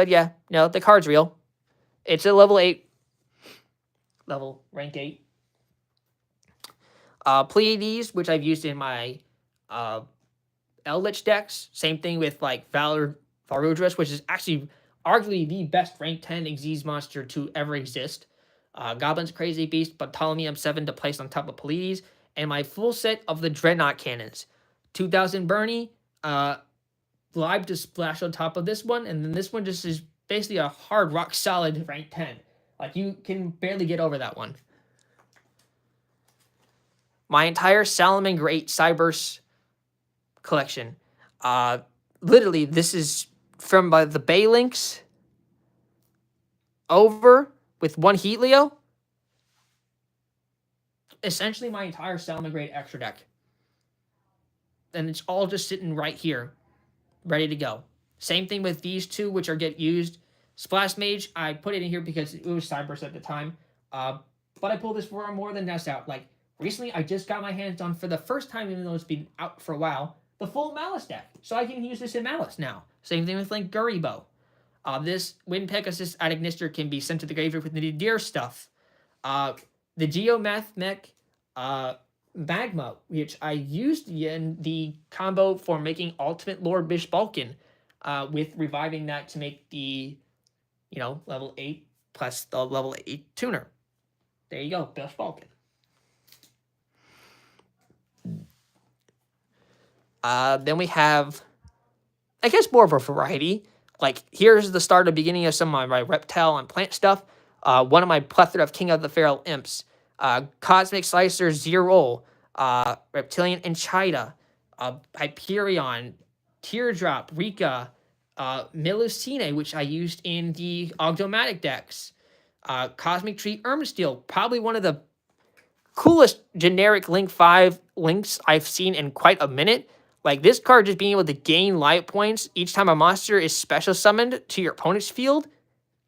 yeah, no, the card's real. It's a level 8. Rank 8. Pleiades, which I've used in my Eldritch decks. Same thing with like Varudras, which is actually arguably the best rank 10 Xyz monster to ever exist. Goblin's Crazy Beast, Ptolemy 7 to place on top of Pleiades, and my full set of the Dreadnought Cannons. 2000 Bernie, Live to splash on top of this one, and then this one just is basically a hard, rock solid rank 10. Like, you can barely get over that one. My entire Salamangreat 8 Cyberse collection. Literally, this is from the Bay Links over with one Heat Leo. Essentially, my entire Salamangreat extra deck. And it's all just sitting right here, ready to go. Same thing with these 2, which are get used. Splash Mage, I put it in here because it was Cyberse at the time. But I pulled this for more than Nest out. Like, recently, I just got my hands on, for the first time, even though it's been out for a while, the full Malice deck. So I can use this in Malice now. Same thing with, like, Guribo. This Wind Pegasus at Ignister can be sent to the graveyard with the Deer stuff. The Geomath Mech Magma, which I used in the combo for making Ultimate Lord Bish Balkan, with reviving that to make the, level 8 plus the level 8 tuner. There you go, Bish Balkan. Then we have, I guess, more of a variety. Like, here's the start of beginning of some of my reptile and plant stuff. One of my plethora of King of the Feral Imps. Cosmic Slicer Zero. Reptilian Enchida. Hyperion. Teardrop. Rika. Melusine, which I used in the Ogdomatic decks. Cosmic Tree Ermsteel. Probably one of the coolest generic Link 5 links I've seen in quite a minute. Like, this card just being able to gain life points each time a monster is special summoned to your opponent's field.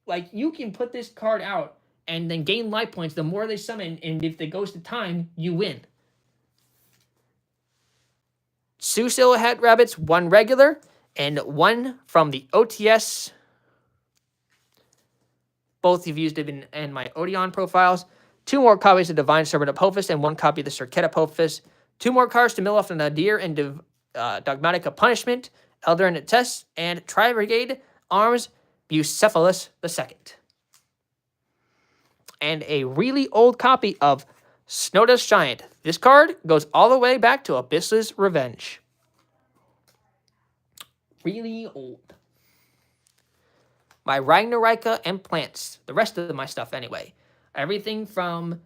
Like, you can put this card out and then gain life points the more they summon, and if it goes to time, you win. Two Silhouette Rabbits, 1 regular, and 1 from the OTS. Both have used it in my Odeon profiles. 2 more copies of Divine Servant Apophis and 1 copy of the Circuit Apophis. 2 more cards to mill off the Nadir and Dogmatic Punishment, Elder and Test, and Tri-Brigade Arms Bucephalus II. And a really old copy of Snowdust Giant. This card goes all the way back to Abyss's Revenge. Really old. My Ragnarika and plants. The rest of my stuff anyway. Everything from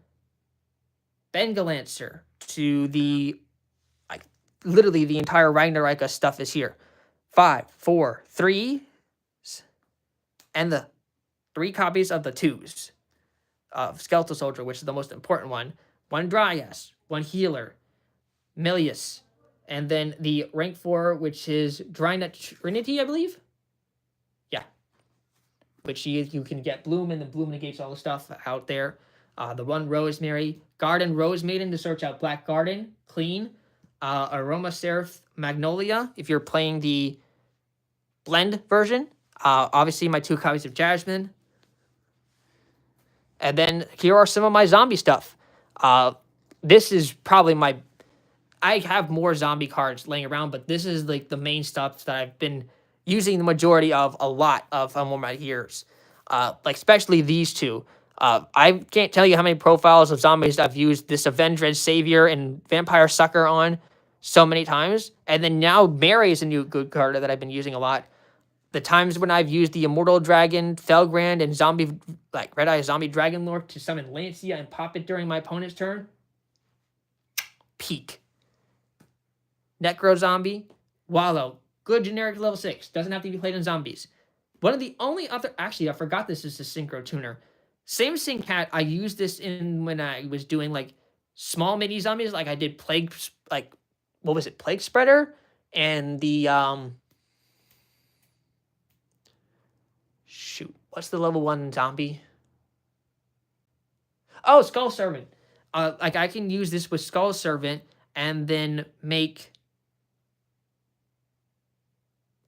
Bengalancer to the, literally the entire Ragnarika stuff is here. 5, 4, 3, and the 3 copies of the 2s of Skeletal Soldier, which is the most important one. 1 Dryas, 1 Healer, Milius, and then the rank 4, which is Drynut Trinity, I believe. Yeah, which you can get Bloom, and the Bloom negates all the stuff out there. The 1 Rosemary, Garden Rose Maiden to search out Black Garden, clean. Aroma Seraph Magnolia, if you're playing the blend version. Obviously, my 2 copies of Jasmine. And then here are some of my zombie stuff. This is probably my... I have more zombie cards laying around, but this is like the main stuff that I've been using the majority of a lot of all my years. Like especially these 2. I can't tell you how many profiles of zombies I've used this Avenged Savior and Vampire Sucker on so many times. And then now Mary is a new good card that I've been using a lot. The times when I've used the Immortal Dragon, Felgrand, and Zombie, like Red Eye Zombie Dragon Lord to summon Lancia and pop it during my opponent's turn. Peak. Necro Zombie, Wallow. Good generic level 6. Doesn't have to be played in zombies. One of the only other... Actually, I forgot this is a Synchro Tuner. Same Sing Cat, I used this in when I was doing, like, small mini zombies. Like, I did Plague... Like, what was it? Plague Spreader? And the, Shoot. What's the level 1 zombie? Oh, Skull Servant. Like, I can use this with Skull Servant and then make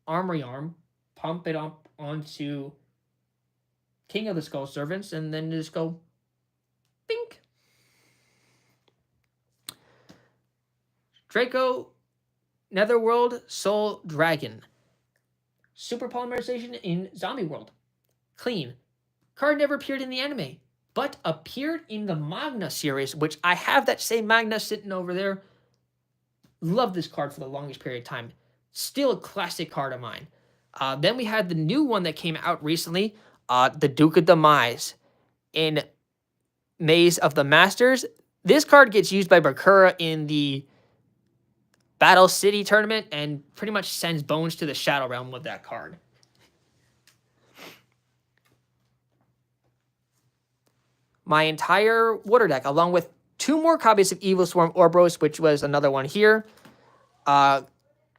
Armory Arm, pump it up onto King of the Skull Servants, and then just go bink. Draco Netherworld Soul Dragon. Super Polymerization in Zombie World. Clean. Card never appeared in the anime, but appeared in the Magna series, which I have that same Magna sitting over there. Love this card for the longest period of time. Still a classic card of mine. Then we had the new one that came out recently, the Duke of Demise in Maze of the Masters. This card gets used by Bakura in the Battle City tournament and pretty much sends Bones to the Shadow Realm with that card. My entire water deck, along with 2 more copies of Evil Swarm Orboros, which was another one here.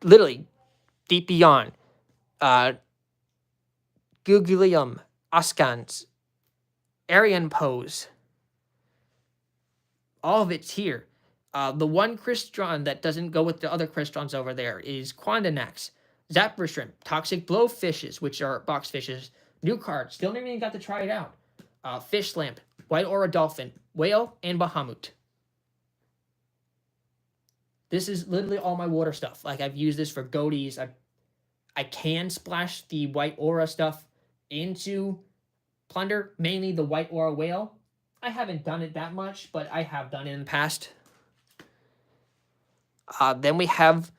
Literally, Deep Beyond. Gugulium, Oskans, Arian Pose. All of it's here. The 1 Crystron that doesn't go with the other Crystrons over there is Quandanax, Zapper Shrimp, Toxic Blowfishes, which are box fishes. New card, still never even got to try it out. Fish Lamp, White Aura Dolphin, Whale, and Bahamut. This is literally all my water stuff. Like, I've used this for goatees. I can splash the White Aura stuff into Plunder, mainly the White Aura Whale. I haven't done it that much, but I have done it in the past. Then we have,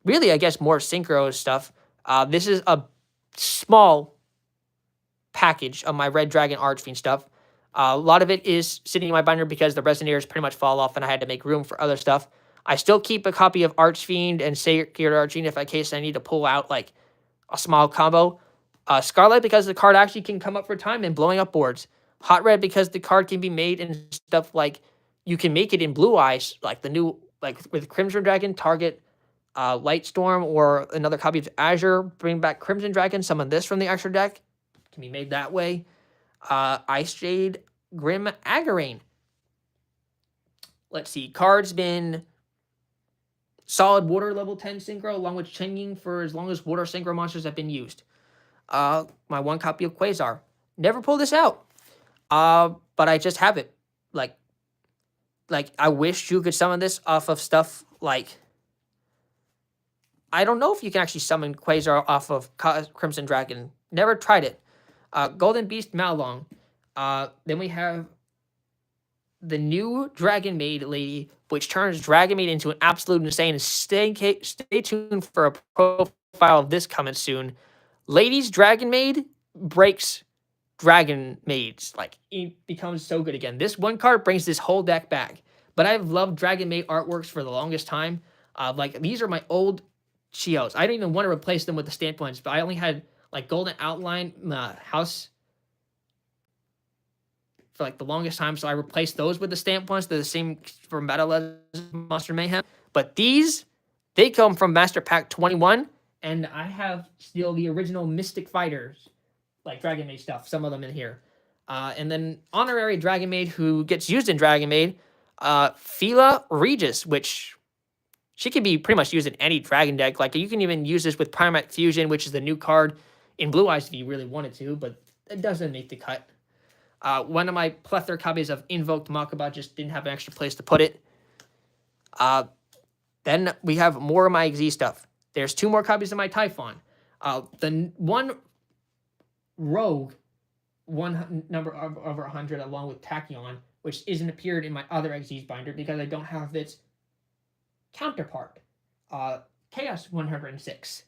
really, I guess, more Synchro stuff. This is a small package of my Red Dragon Archfiend stuff. A lot of it is sitting in my binder because the Resonators pretty much fall off and I had to make room for other stuff. I still keep a copy of Archfiend and Sacred Archfiend if in case I need to pull out, like, a small combo. Scarlet because the card actually can come up for time and blowing up boards. Hot Red because the card can be made in stuff like, you can make it in Blue Eyes, like the new, like with Crimson Dragon, target Lightstorm or another copy of Azure, bring back Crimson Dragon, summon this from the extra deck. Can be made that way. Ice Jade, Grim Agarine. Let's see, cards been solid water level 10 synchro along with Chenging for as long as water synchro monsters have been used. My 1 copy of Quasar. Never pulled this out. But I just have it. Like I wish you could summon this off of stuff like, I don't know if you can actually summon Quasar off of Crimson Dragon. Never tried it. Golden Beast Malong. Then we have the new Dragon Maid lady, which turns Dragon Maid into an absolute insane. Stay tuned for a profile of this coming soon. Ladies Dragon Maid breaks Dragon Maids. Like, it becomes so good again. This 1 card brings this whole deck back. But I've loved Dragon Maid artworks for the longest time. Like, these are my old Chios. I don't even want to replace them with the stamped ones, but I only had, like, Golden Outline, House for like the longest time, so I replaced those with the stamped ones. They're the same for Meta Legends Monster Mayhem. But these, they come from Master Pack 21, and I have still the original Mystic Fighters, like Dragon Maid stuff, some of them in here. And then honorary Dragon Maid who gets used in Dragon Maid, Fila Regis, which she can be pretty much used in any Dragon deck. Like, you can even use this with Pyromatic Fusion, which is the new card in Blue Eyes if you really wanted to, but it doesn't make the cut. One of my plethora copies of Invoked Makaba just didn't have an extra place to put it. Then we have more of my XZ stuff. There's 2 more copies of my Typhon. The one Rogue, one number over 100, along with Tachyon, which isn't appeared in my other XZ's binder because I don't have its counterpart, Chaos 106.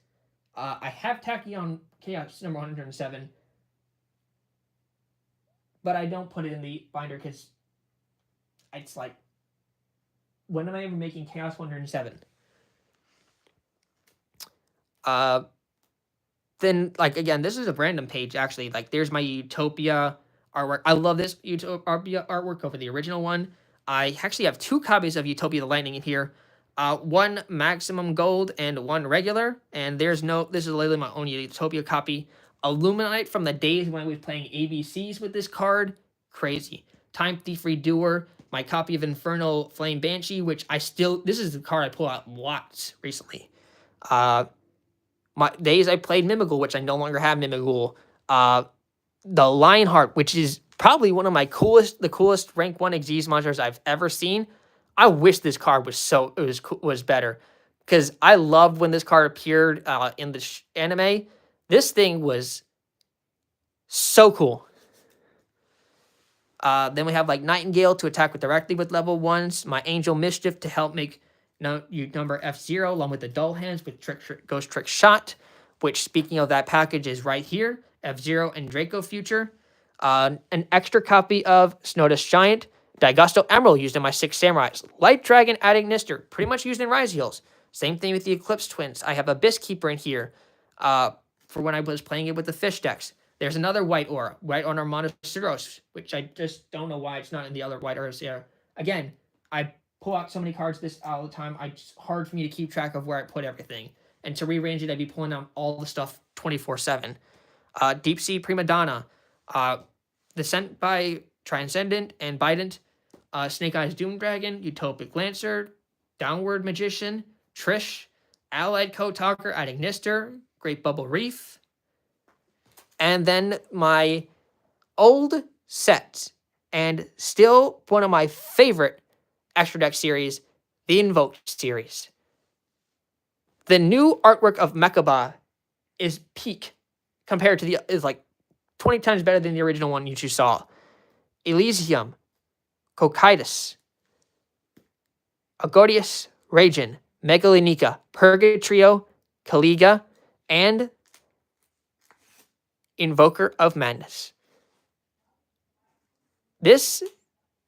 I have Tachyon Chaos number 107, but I don't put it in the binder because it's like, when am I ever making Chaos 107? Then, like, again, this is a random page, actually. Like, there's my Utopia artwork. I love this Utopia artwork over the original one. I actually have 2 copies of Utopia the Lightning in here. One maximum gold and one regular. And this is literally my own Utopia copy. Illuminite from the days when I was playing ABCs with this card. Crazy. Time Thief Redoer. My copy of Infernal Flame Banshee, which this is the card I pull out lots recently. My days I played Mimigul, which I no longer have Mimigul. The Lionheart, which is probably one of the coolest rank 1 Xyz monsters I've ever seen. I wish this card was better, because I loved when this card appeared in the anime. This thing was so cool. Then we have like Nightingale to attack directly with level 1s. My Angel Mischief to help make you number F0 along with the Dull Hands with Ghost Trick Shot, which, speaking of that package, is right here. F0 and Draco Future. An extra copy of Snowdust Giant. Daigusto Emerald used in my 6 Samurais. Light Dragon adding Nister, pretty much used in Rise Heals. Same thing with the Eclipse Twins. I have Abyss Keeper in here for when I was playing it with the fish decks. There's another White Aura Monoceros, which I just don't know why it's not in the other White Auras here. Again, I pull out so many cards this all the time. It's hard for me to keep track of where I put everything. And to rearrange it, I'd be pulling out all the stuff 24/7. Deep Sea Prima Donna. Descent by Transcendent and Bident. Snake Eyes Doom Dragon. Utopic Lancer. Downward Magician. Trish. Allied Code Talker adding Nister. Great Bubble Reef. And then my old set, and still one of my favorite Extra Deck series, the Invoked series. The new artwork of Mechaba is peak compared to is like 20 times better than the original one you just saw. Elysium, Cocytus, Agodius, Ragin, Megalinica, Purgatrio, Caliga, and Invoker of Madness.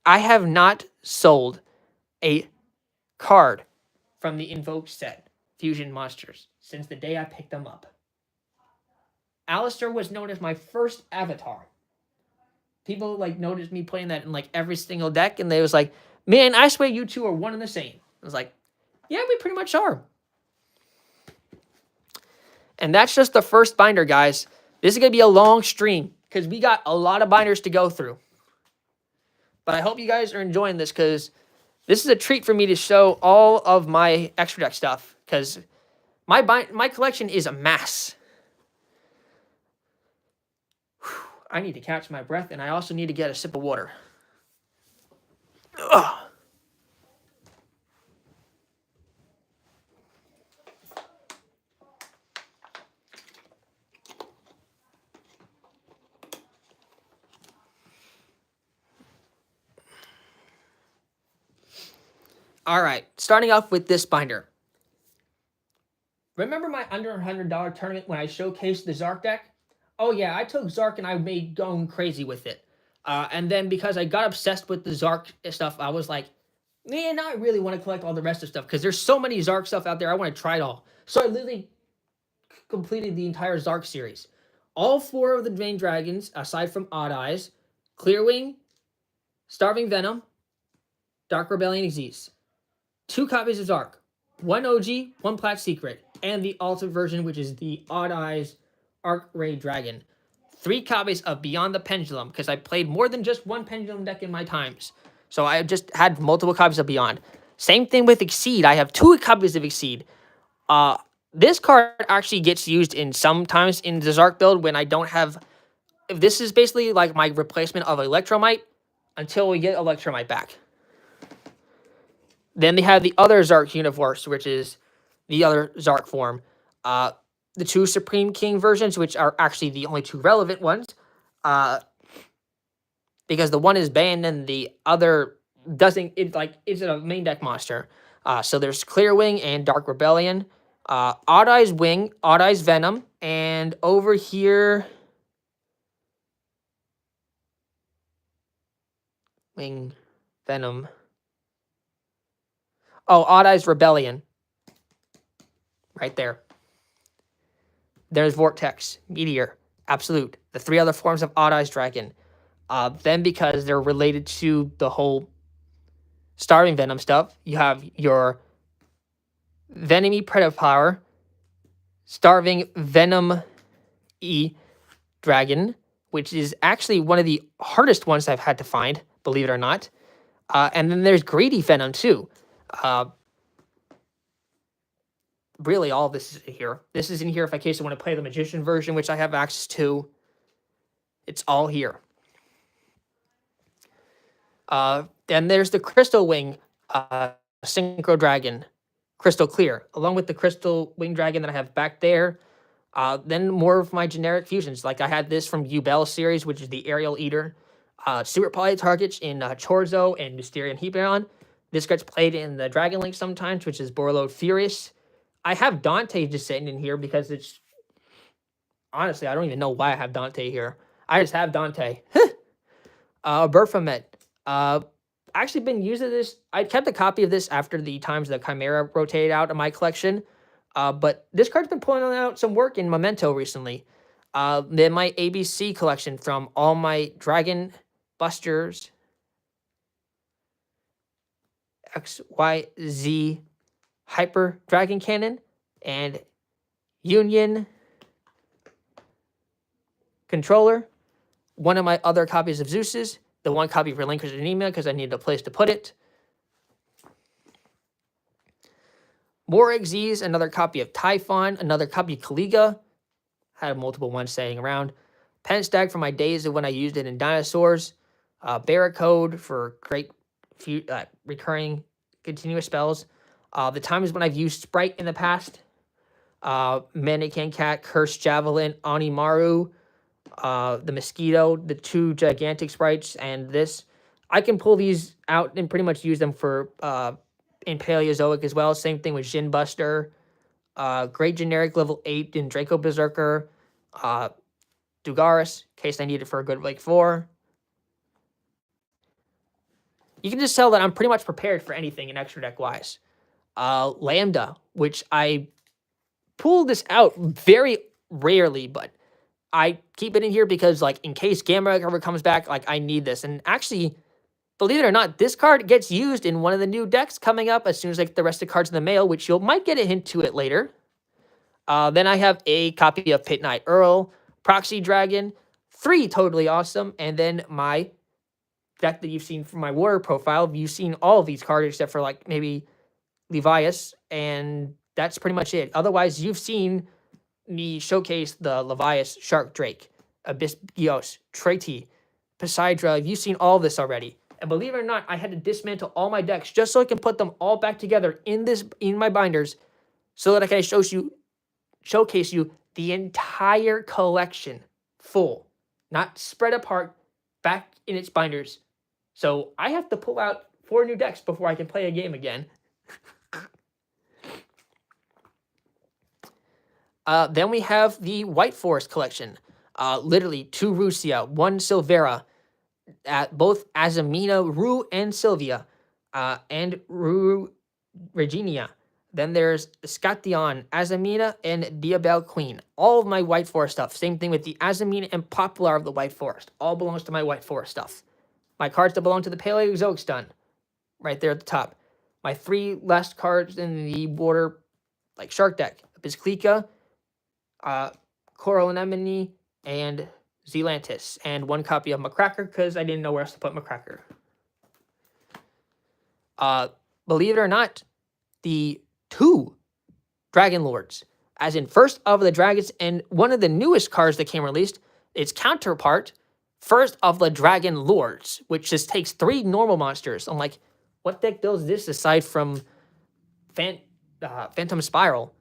I have not sold a card from the Invoked set, Fusion Monsters, since the day I picked them up. Alistair was known as my first avatar. People noticed me playing that in every single deck, and they was like, man, I swear you two are one and the same. I was like, yeah, we pretty much are. And that's just the first binder, guys. This is going to be a long stream because we got a lot of binders to go through. But I hope you guys are enjoying this because this is a treat for me to show all of my Extra Deck stuff because my collection is a mess. I need to catch my breath, and I also need to get a sip of water. Ugh. All right, starting off with this binder. Remember my under $100 tournament when I showcased the Zark deck? Oh yeah, I took Zark and I made going crazy with it. And then because I got obsessed with the Zark stuff, I was like, man, now I really want to collect all the rest of stuff because there's so many Zark stuff out there. I want to try it all. So I literally completed the entire Zark series. All 4 of the main dragons, aside from Odd Eyes, Clearwing, Starving Venom, Dark Rebellion Xyz. 2 copies of Zark. 1 OG, 1 Plat Secret. And the Ultimate version, which is the Odd Eyes Arc Ray Dragon. 3 copies of Beyond the Pendulum, because I played more than just one Pendulum deck in my times. So I just had multiple copies of Beyond. Same thing with Exceed. I have 2 copies of Exceed. This card actually gets used in sometimes in the Zark build when I don't have... This is basically like my replacement of Electromite until we get Electromite back. Then they have the other Zark Universe, which is the other Zark form. The 2 Supreme King versions, which are actually the only 2 relevant ones. Because the one is banned and the other doesn't... It's a main deck monster. So there's Clearwing and Dark Rebellion. Odd Eyes Wing, Odd Eyes Venom. And over here... Wing, Venom... Oh, Odd Eyes Rebellion. Right there. There's Vortex, Meteor, Absolute. The 3 other forms of Odd Eyes Dragon. Then because they're related to the whole Starving Venom stuff, you have your Venomy Predapower, Starving Venom E Dragon, which is actually one of the hardest ones I've had to find, believe it or not. And then there's Greedy Venom too. Really, all this is in here. This is in here if in case I want to play the Magician version, which I have access to. It's all here. Then there's the Crystal Wing Synchro Dragon, Crystal Clear, along with the Crystal Wing Dragon that I have back there. Then more of my generic fusions. Like I had this from YuBell series, which is the Aerial Eater. Super Poly Targets in Chorzo and Mysterian Hyperion. This gets played in the Dragon Link sometimes, which is Borlode Furious. I have Dante just sitting in here because it's... Honestly, I don't even know why I have Dante here. I just have Dante. Baphomet. Actually been using this. I kept a copy of this after the times the Chimera rotated out of my collection. But this card's been pulling out some work in Memento recently. Then my ABC collection from all my Dragon Busters... XYZ Hyper Dragon Cannon and Union Controller. One of my other copies of Zeus's. The 1 copy for Relinquished Anemia because I needed a place to put it. More Xyz, another copy of Typhon, another copy of Kaliga. Had multiple ones staying around. Pen Stack for my days of when I used it in Dinosaurs. Barricode for great recurring continuous spells. The times when I've used Sprite in the past. Mannequin Cat, Cursed Javelin, Onimaru, the Mosquito, the 2 gigantic sprites, and this. I can pull these out and pretty much use them for in Paleozoic as well. Same thing with Jin Buster. Great Generic level 8 in Draco Berserker. Dugaris, in case I need it for a good like 4. You can just tell that I'm pretty much prepared for anything in extra deck wise. Lambda, which I pull this out very rarely, but I keep it in here because, like, in case Gamma ever comes back, like, I need this. And actually, believe it or not, this card gets used in one of the new decks coming up as soon as I get the rest of the cards in the mail, which you might get a hint to it later. Then I have a copy of Pit Knight Earl, Proxy Dragon, 3 totally awesome, and then my deck that you've seen from my Warrior profile. You've seen all of these cards except for, like, maybe Levias, and that's pretty much it. Otherwise, you've seen me showcase the Levias, Shark Drake, Abyss Gios, Trati, Poseidra. You've seen all this already. And believe it or not, I had to dismantle all my decks just so I can put them all back together in my binders so that I can showcase you the entire collection full, not spread apart, back in its binders. So I have to pull out 4 new decks before I can play a game again. Then we have the White Forest collection. Literally 2 Rusia, 1 Silvera, both Azamina, Rue, and Sylvia, and Rue Regina. Then there's Scation, Azamina, and Diabel Queen. All of my White Forest stuff. Same thing with the Azamina and Popular of the White Forest. All belongs to my White Forest stuff. my cards that belong to the Paleozoic stun, right there at the top. My 3 last cards in the border, like Shark deck, Bisclica, Coral Anemone, and Zealantis, and 1 copy of McCracker because I didn't know where else to put McCracker. Believe it or not, the 2 Dragon Lords, as in First of the Dragons, and one of the newest cards that came released, its counterpart, First of the Dragon Lords, which just takes 3 normal monsters. I'm like, what deck builds this aside from Phantom Spiral?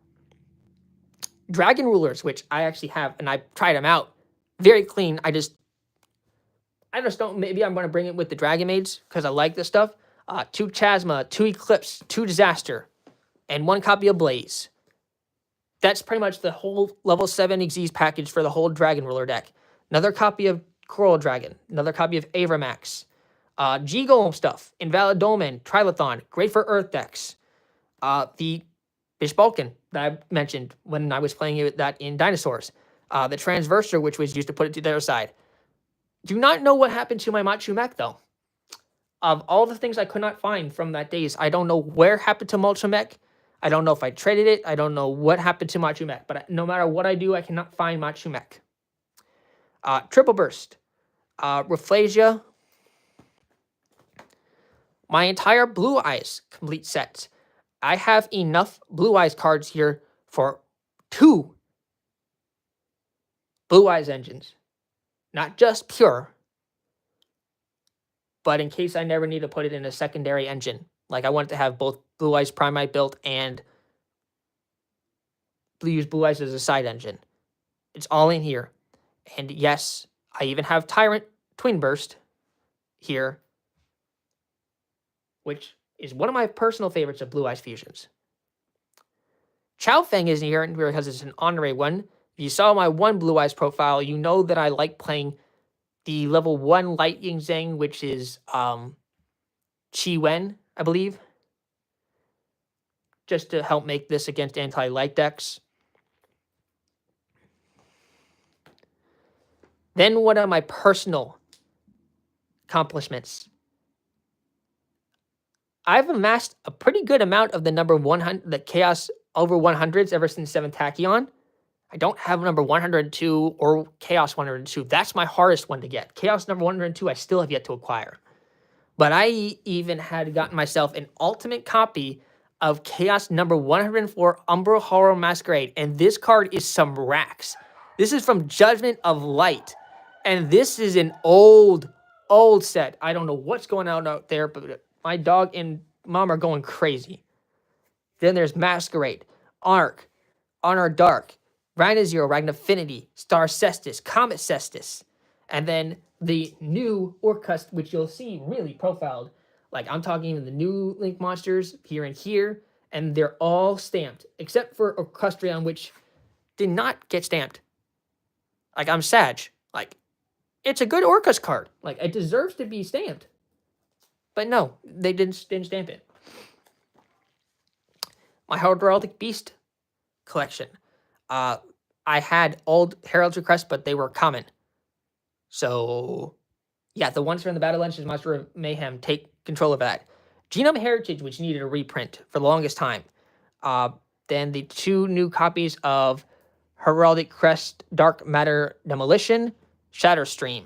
Dragon Rulers, which I actually have, and I tried them out. Very clean. I just don't, maybe I'm going to bring it with the Dragon Maids because I like this stuff. 2 Chasma, 2 Eclipse, 2 Disaster, and 1 copy of Blaze. That's pretty much the whole level 7 Xyz package for the whole Dragon Ruler deck. Another copy of Coral Dragon. Another copy of Avramax. G-Golem stuff. Invalid Dolmen. Trilithon. Great for Earth decks. The Bish Balkan that I mentioned when I was playing that in Dinosaurs. The Transverser, which was used to put it to the other side. Do not know what happened to my Machu Mech, though. Of all the things I could not find from that days, I don't know where happened to Machu Mech. I don't know if I traded it. I don't know what happened to Machu Mech. But no matter what I do, I cannot find Machu Mech. Triple Burst. Rafflesia. My entire Blue Eyes complete set. I have enough Blue Eyes cards here for 2 Blue Eyes engines. Not just pure, but in case I never need to put it in a secondary engine. Like I wanted to have both Blue Eyes Primite built and use Blue Eyes as a side engine. It's all in here. And yes, I even have Tyrant Twin Burst here, which is one of my personal favorites of Blue Eyes fusions. Chow Fang is here because it's an honorary one. If you saw my 1 Blue Eyes profile, you know that I like playing the level 1 Light Yin Zhang, which is Chi Wen, I believe, just to help make this against anti-light decks. Then one of my personal accomplishments. I've amassed a pretty good amount of the number 100, the Chaos over 100s ever since 7th Tachyon. I don't have number 102 or Chaos 102. That's my hardest one to get. Chaos number 102 I still have yet to acquire. But I even had gotten myself an ultimate copy of Chaos number 104 Umbral Horror Masquerade. And this card is some racks. This is from Judgment of Light. And this is an old set. I don't know what's going on out there, but my dog and mom are going crazy. Then there's Masquerade, Arc, Honor Dark, Rhino-Zero, Ragnaffinity, Star Cestus, Comet Cestus, and then the new Orcust, which you'll see really profiled. Like, I'm talking the new Link monsters here and here, and they're all stamped, except for Orcustrion, which did not get stamped. Like, I'm sad. Like, it's a good Orcust card. Like, it deserves to be stamped. But no, they didn't stamp it. My Heraldic Beast collection. I had old Herald's Crest, but they were common. So, yeah, the ones from the Battle Legends Monster of Mayhem take control of that. Genome Heritage, which needed a reprint for the longest time. Then the 2 new copies of Heraldic Crest Dark Matter Demolition, Shatterstream.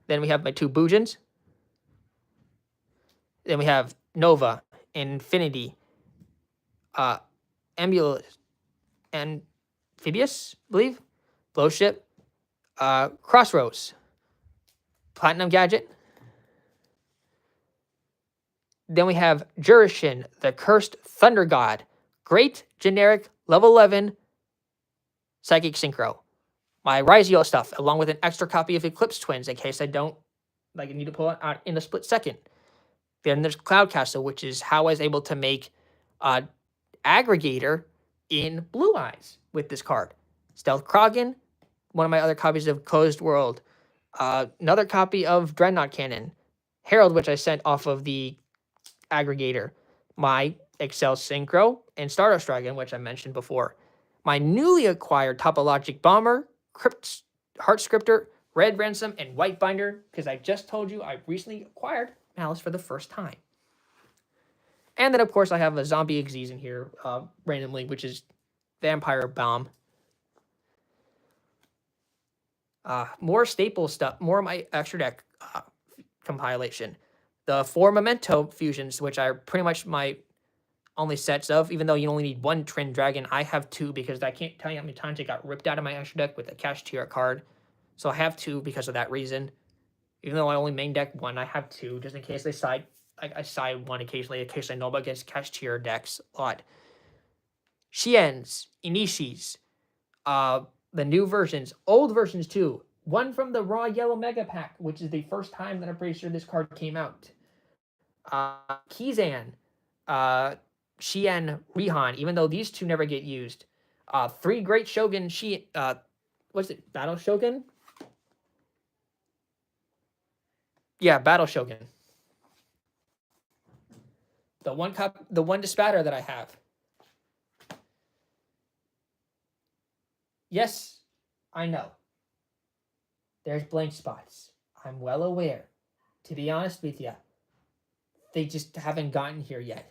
Then we have my 2 Boojins. Then we have Nova, Infinity, Ambulance, and Amphibious, I believe, Blowship, Crossroads, Platinum Gadget. Then we have Jurishin, the Cursed Thunder God, Great Generic Level 11 Psychic Synchro. My YuGiOh stuff, along with an extra copy of Eclipse Twins in case I don't need to pull it out in a split second. Then there's Cloud Castle, which is how I was able to make Aggregator in Blue Eyes with this card. Stealth Krogan, one of my other copies of Closed World, another copy of Dreadnought Cannon, Herald, which I sent off of the Aggregator, my Excel Synchro, and Stardust Dragon, which I mentioned before. My newly acquired Topologic Bomber, Heart Scripter, red ransom, and white binder, because I just told you I recently acquired Malice for the first time. And then, of course, I have a zombie Xyz in here randomly, which is Vampire Bomb. More staple stuff, more of my extra deck compilation. The 4 Memento fusions, which are pretty much my only sets of, even though you only need 1 Trin Dragon, I have 2 because I can't tell you how many times it got ripped out of my extra deck with a Cash Tier card. So I have 2 because of that reason. Even though I only main deck 1, I have 2 just in case they side. I side 1 occasionally, in case I know about against Cash Tier decks a lot. Shiens, Inishis, the new versions, old versions too. One from the Raw Yellow Mega Pack, which is the first time that I'm pretty sure this card came out. Kizan, Shien, Rihan, even though these 2 never get used. 3 Great Shogun, what's it, Battle Shogun? Yeah, Battle Shogun. The one Dispatter that I have. Yes, I know. There's blank spots. I'm well aware. To be honest with you, they just haven't gotten here yet.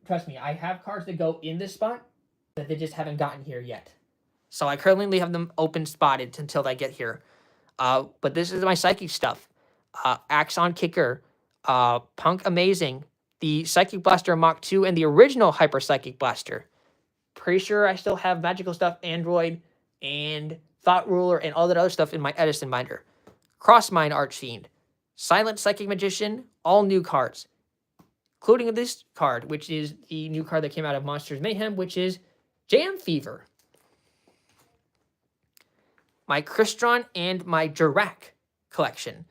Trust me, I have cards that go in this spot, but they just haven't gotten here yet. So I currently have them open spotted until they get here. But this is my Psychic stuff. Axon Kicker, Punk Amazing, the Psychic Blaster Mach 2, and the original Hyper Psychic Blaster. Pretty sure I still have Magical Stuff, Android, and Thought Ruler, and all that other stuff in my Edison binder. Crossmind Archfiend, Silent Psychic Magician, all new cards. Including this card, which is the new card that came out of Monsters Mayhem, which is Jam Fever. My Crystron and my Dirac collection.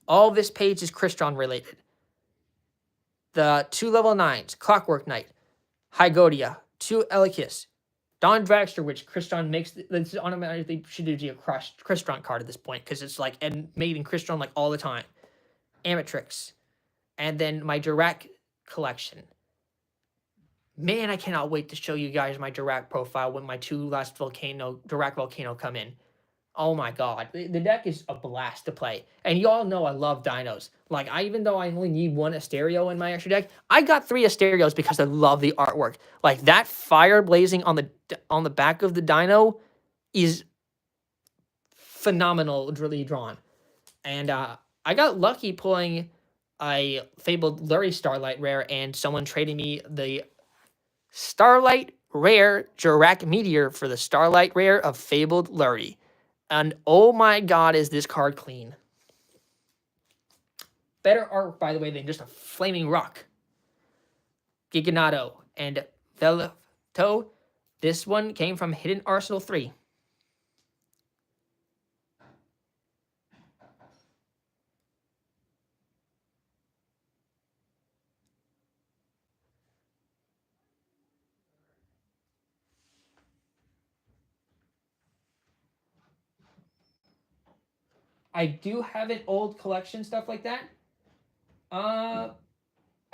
All this page is Crystron related. The 2 level 9s, Clockwork Knight, Hygodia, 2 Elekis, Dawn Dragster, which Crystron makes. This is automatically should be a Crystron card at this point because it's like made in Crystron like all the time. Amatrix, and then my Dirac collection. Man, I cannot wait to show you guys my Dirac profile when my 2 last Dirac Volcano come in. Oh my god, the deck is a blast to play. And you all know I love dinos. Like, even though I only need 1 Asterio in my extra deck, I got 3 Asterios because I love the artwork. Like, that fire blazing on the back of the dino is phenomenally drawn. And I got lucky pulling a Fabled Lurie Starlight Rare and someone trading me the Starlight Rare Dirac Meteor for the Starlight Rare of Fabled Lurie. And oh my god, is this card clean. Better art, by the way, than just a flaming rock. Giganato and Veloto. This one came from Hidden Arsenal 3. I do have an old collection, stuff like that. I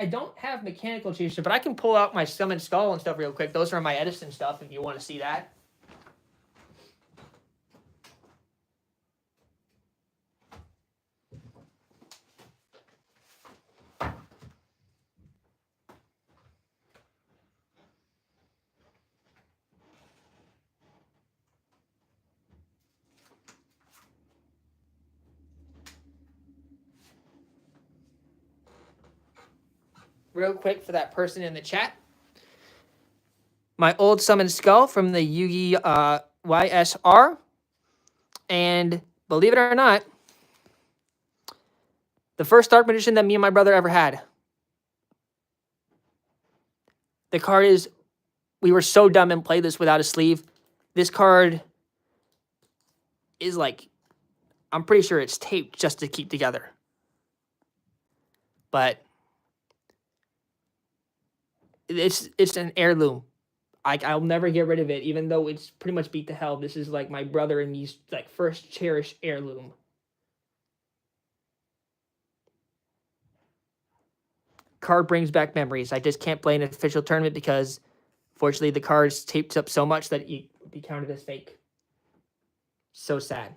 don't have Mechanical Chaser, but I can pull out my Summon Skull and stuff real quick. Those are my Edison stuff if you want to see that. Real quick for that person in the chat. My old Summon Skull from the YuGiOh YSR. And believe it or not, the first Dark Magician that me and my brother ever had. The card is, we were so dumb and played this without a sleeve. This card is like, I'm pretty sure it's taped just to keep together. But it's an heirloom. I'll never get rid of it, even though it's pretty much beat to hell. This is like my brother and me's like first cherished heirloom. Card brings back memories. I just can't play an official tournament because, fortunately, the card's taped up so much that it would be counted as fake. So sad.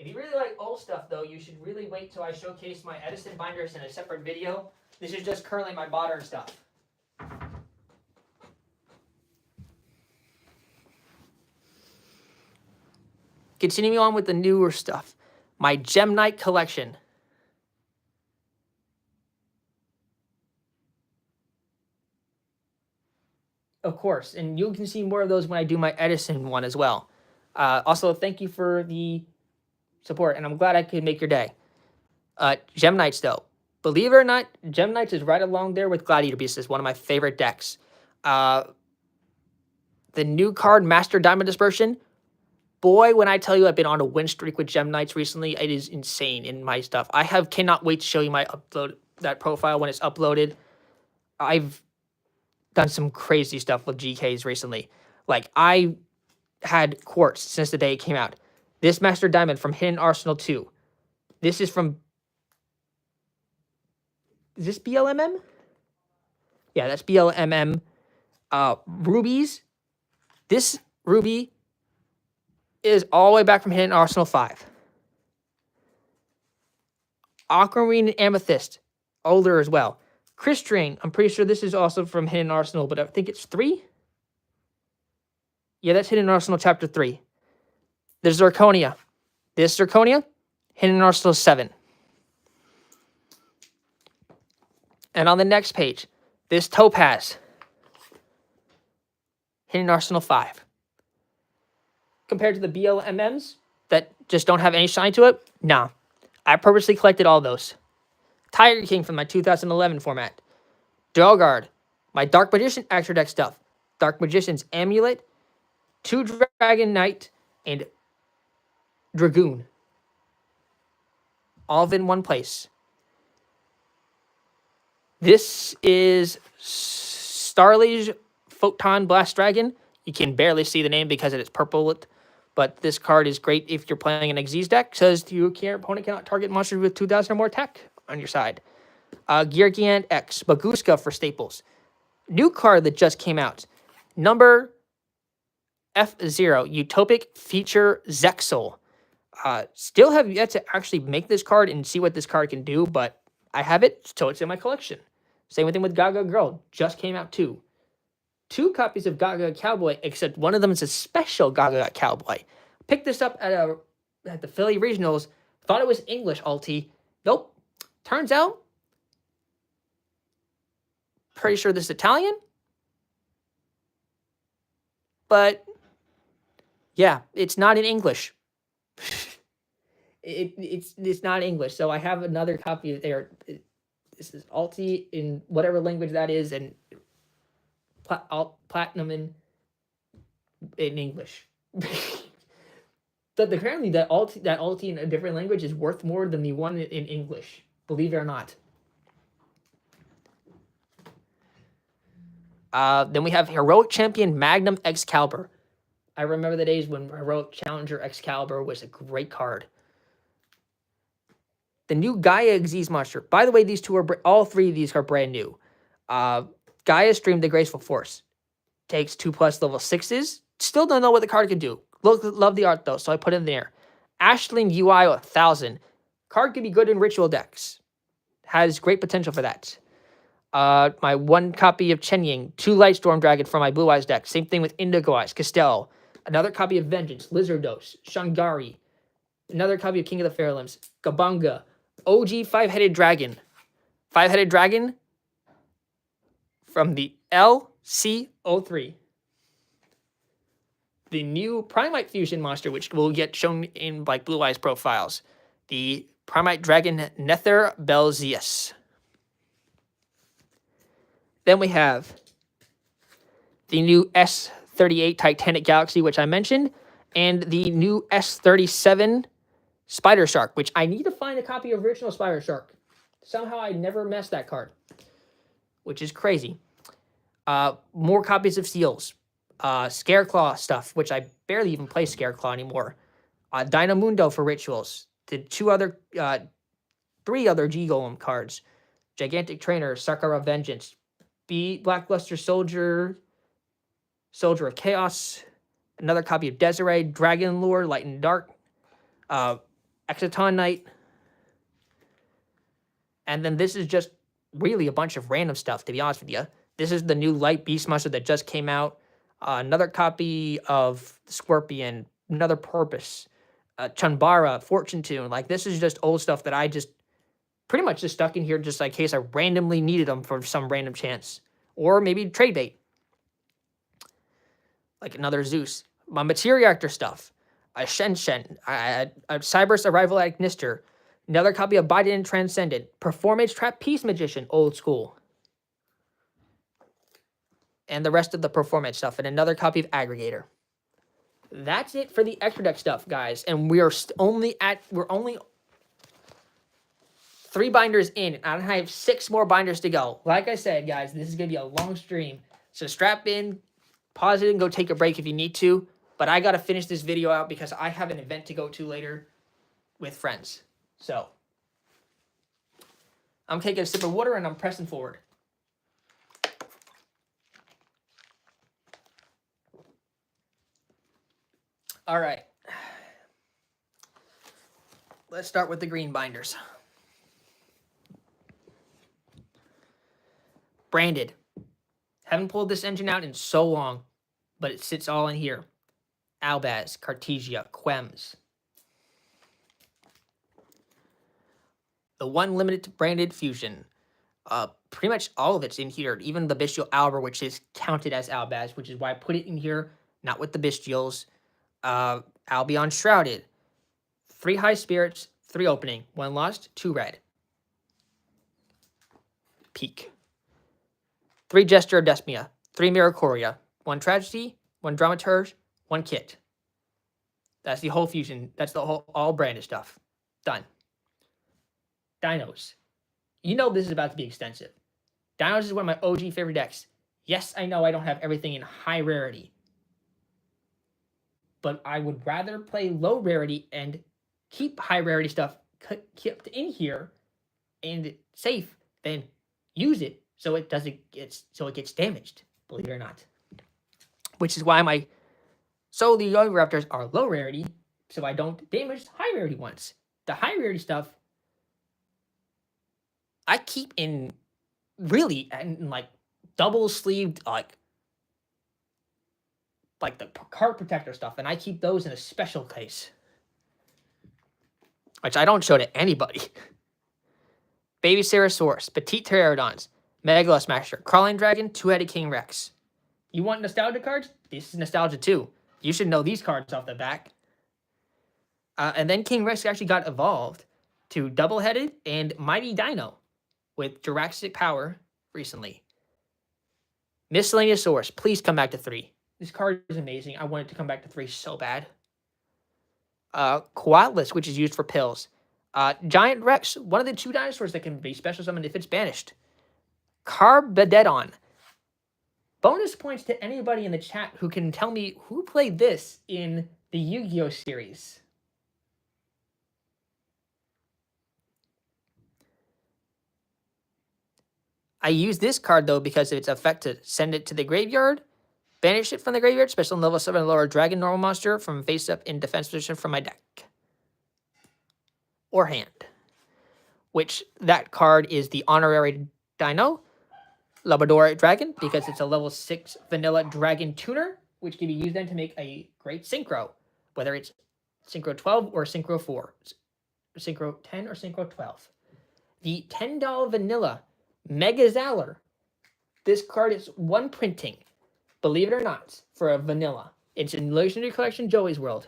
If you really like old stuff, though, you should really wait till I showcase my Edison binders in a separate video. This is just currently my modern stuff. Continuing on with the newer stuff. My Gem Knight collection. Of course, and you can see more of those when I do my Edison one as well. Also, thank you for the support, and I'm glad I could make your day. Gem Knights, though. Believe it or not, Gem Knights is right along there with Gladiator Beasts. It's one of my favorite decks. The new card, Master Diamond Dispersion. Boy, when I tell you I've been on a win streak with Gem Knights recently, it is insane in my stuff. Cannot wait to show you that profile when it's uploaded. I've done some crazy stuff with GKs recently. Like, I had Quartz since the day it came out. This Master Diamond from Hidden Arsenal 2. This is from... Is this BLMM? Yeah, that's BLMM. Rubies. This ruby is all the way back from Hidden Arsenal 5. Aquamarine and Amethyst. Older as well. Crystalline, I'm pretty sure this is also from Hidden Arsenal, but I think it's 3? Yeah, that's Hidden Arsenal Chapter 3. There's Zirconia. This Zirconia, Hidden Arsenal 7. And on the next page, this Topaz, Hidden Arsenal 5. Compared to the BLMMs that just don't have any shine to it, nah. I purposely collected all those. Tiger King from my 2011 format. Delgard, my Dark Magician Extra Deck stuff. Dark Magician's Amulet, 2 Dragon Knight, and Dragoon. All in one place. This is Starliege Photon Blast Dragon. You can barely see the name because it is purple, but this card is great if you're playing an Xyz deck, because your opponent cannot target monsters with 2,000 or more attack on your side. Geargiant X, Baguska for staples. New card that just came out. Number F0, Utopic Feature Zexal. Still have yet to actually make this card and see what this card can do, but I have it, so it's in my collection. Same thing with Gaga Girl. Just came out too. 2 copies of Gaga Cowboy, except one of them is a special Gaga Cowboy. Picked this up at the Philly Regionals. Thought it was English ulti. Nope. Turns out, pretty sure this is Italian. But, yeah, it's not in English. It's not English. So I have another copy of there. This is ulti in whatever language that is, and platinum in English. But apparently that ulti in a different language is worth more than the one in English. Believe it or not. Then we have Heroic Champion Magnum Excalibur. I remember the days when Heroic Challenger Excalibur was a great card. The new Gaia Xyz monster. By the way, these two are all 3 of these are brand new. Gaia Stream the Graceful Force. Takes 2+ level 6s. Still don't know what the card can do. Love the art though, so I put it in there. Ashling UI 1000. Card can be good in ritual decks. Has great potential for that. My 1 copy of Chen Ying. 2 Lightstorm Dragon from my Blue Eyes deck. Same thing with Indigo Eyes. Castell. Another copy of Vengeance. Lizardos. Shangari. Another copy of King of the Fairlimbs. Gabanga. OG 5-Headed Dragon. 5-Headed Dragon from the LC03. The new Primite Fusion monster, which will get shown in like Blue Eyes profiles. The Primite Dragon Nether Belzeus. Then we have the new S38 Titanic Galaxy, which I mentioned, and the new S37 Spider Shark, which I need to find a copy of original Spider Shark. Somehow I never messed that card, which is crazy. More copies of Seals. Scareclaw stuff, which I barely even play Scareclaw anymore. Dynamundo for rituals. The 3 other G-Golem cards. Gigantic Trainer, Sakura Vengeance. Blackluster Soldier of Chaos. Another copy of Desiree, Dragon Lure, Light and Dark. Exciton Knight. And then this is just really a bunch of random stuff, to be honest with you. This is the new Light Beastmaster that just came out. Another copy of Scorpion, another Purpose, Chunbara, Fortune Tune. Like, this is just old stuff that I just pretty much just stuck in here just in case I randomly needed them for some random chance. Or maybe trade bait. Like another Zeus. My Materia Reactor stuff. A Shen, a Cyber's Arrival at Ignister. Another copy of Biden Transcendent. Performance Trap Peace Magician, old school. And the rest of the performance stuff. And another copy of Aggregator. That's it for the extra deck stuff, guys. And we're only 3 binders in. And I have 6 more binders to go. Like I said, guys, this is going to be a long stream. So strap in, pause it, and go take a break if you need to. But I got to finish this video out because I have an event to go to later with friends. So, I'm taking a sip of water and I'm pressing forward. All right. Let's start with the green binders. Branded. Haven't pulled this engine out in so long, but it sits all in here. Albaz, Cartesia, Quests. The one limited branded fusion. Pretty much all of it's in here. Even the Bestial Albor, which is counted as Albaz, which is why I put it in here, not with the Bestials. Albion Shrouded. 3 High Spirits, 3 Opening. 1 Lost, 2 Red. Peak. 3 Gesture of Despia. 3 Miracoria. 1 Tragedy, 1 Dramaturge, 1 Kit. That's the whole fusion. That's the whole all branded stuff. Done. Dinos. You know this is about to be extensive. Dinos is one of my OG favorite decks. Yes, I know I don't have everything in high rarity. But I would rather play low rarity and keep high rarity stuff kept in here and safe than use it so it gets damaged, believe it or not. Which is why the Yogi Raptors are low rarity, so I don't damage high rarity ones. The high rarity stuff I keep in like double sleeved like the card protector stuff, and I keep those in a special case, which I don't show to anybody. Baby Ceratosaurus, Petite Pterodons, Megalo Smasher, Crawling Dragon, Two-Headed King Rex. You want nostalgia cards? This is nostalgia too. You should know these cards off the back. And then King Rex actually got evolved to Double-Headed and Mighty Dino with Jurassic Power recently. Miscellaneous Source, please come back to 3. This card is amazing. I want it to come back to 3 so bad. Quadless, which is used for pills. Giant Rex, one of the 2 dinosaurs that can be special summoned if it's banished. Carbededon. Bonus points to anybody in the chat who can tell me who played this in the Yu-Gi-Oh series. I use this card, though, because of its effect to send it to the graveyard, banish it from the graveyard, special level 7 lower dragon normal monster from face up in defense position from my deck. Or hand. Which, that card is the Honorary Dino, Labrador Dragon, because it's a level 6 vanilla dragon tuner, which can be used then to make a great synchro, whether it's Synchro 12 or Synchro 4. Synchro 10 or Synchro 12. The $10 vanilla Mega Zaller. This card is 1 printing, believe it or not, for a vanilla. It's in Legendary Collection Joey's World.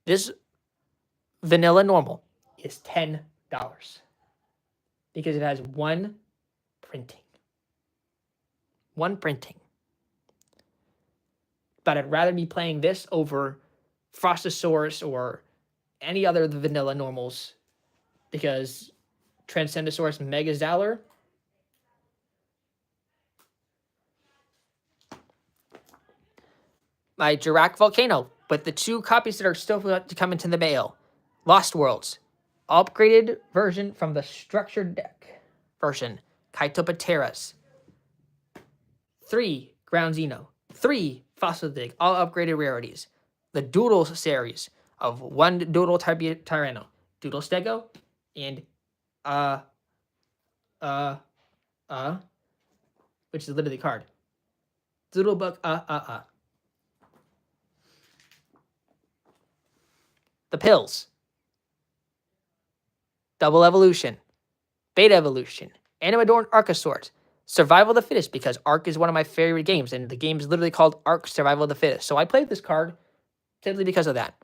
This vanilla normal is $10 because it has 1 printing. 1 printing. But I'd rather be playing this over Frostosaurus or any other of the vanilla normals because Transcendosaurus Mega Zaller. My Jirac Volcano, but the 2 copies that are still to come into the mail. Lost Worlds. Upgraded version from the structured deck version. Kaitopateras. 3 Ground Xeno. 3 Fossil Dig. All upgraded rarities. The Doodle series. of one Doodle Tyranno, Doodle Stego, and which is literally a card. Doodlebug, The Pills. Double Evolution. Beta Evolution. Animadorn Archosaurs. Survival of the Fittest, because Ark is one of my favorite games, and the game is literally called Ark Survival of the Fittest. So I played this card simply because of that.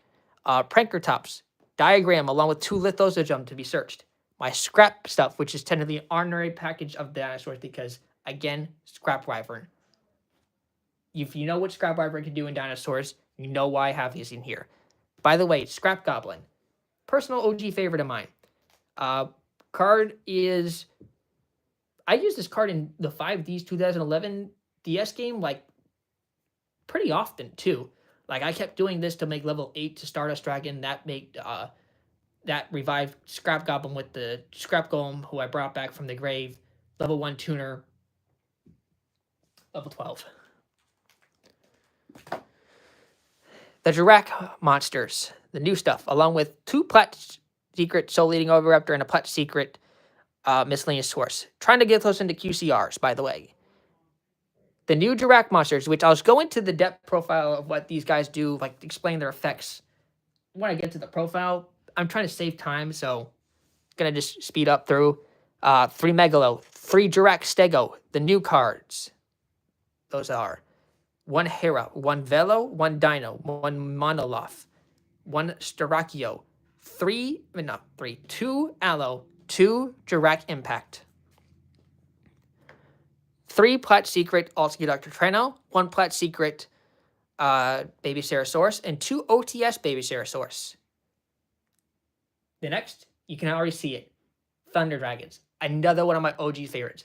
Prankertops. Diagram, along with 2 Lithos of them to be searched. My scrap stuff, which is technically an honorary package of dinosaurs, because, again, Scrap Wyvern. If you know what Scrap Wyvern can do in dinosaurs, you know why I have these in here. By the way, Scrap Goblin. Personal OG favorite of mine. Card is... I used this card in the 5Ds 2011 DS game, like, pretty often, too. Like, I kept doing this to make level 8 to Stardust Dragon. That revived Scrap Goblin with the Scrap Golem, who I brought back from the grave. Level 1 tuner. Level 12. The Jirac monsters. The new stuff, along with 2 Plat Secret Soul Eating Oviraptor and a Plat Secret miscellaneous source. Trying to get those into QCRs, by the way. The new Jirac monsters, which I'll go into the depth profile of what these guys do, like explain their effects when I get to the profile. I'm trying to save time, so gonna just speed up through. 3 Megalo, 3 Jirac Stego, the new cards. Those are 1 Hera, 1 Velo, 1 Dino, 1 Monoloth, 1 Starachio, 2 Aloe, 2 Jirac Impact, 3 Plat Secret Ultimate Dr. Treno, 1 Plat Secret Baby Cerosaurus, and 2 OTS Baby Cerosaurus. The next, you can already see it. Thunder Dragons. Another one of my OG favorites.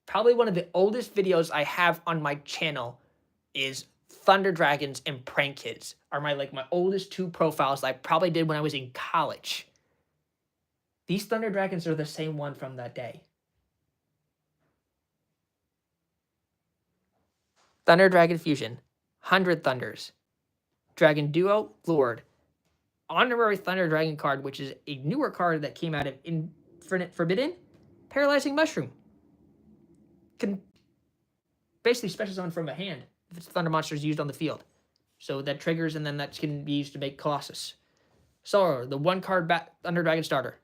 Probably one of the oldest videos I have on my channel is Thunder Dragons and Prank Kids. Are my oldest 2 profiles that I probably did when I was in college. These Thunder Dragons are the same one from that day. Thunder Dragon Fusion. 100 Thunders. Dragon Duo, Lord. Honorary Thunder Dragon card, which is a newer card that came out of Infinite Forbidden. Paralyzing Mushroom. Can basically special summon from a hand if it's Thunder monsters used on the field. So that triggers, and then that can be used to make Colossus. Sorrow, the 1 card Thunder Dragon starter.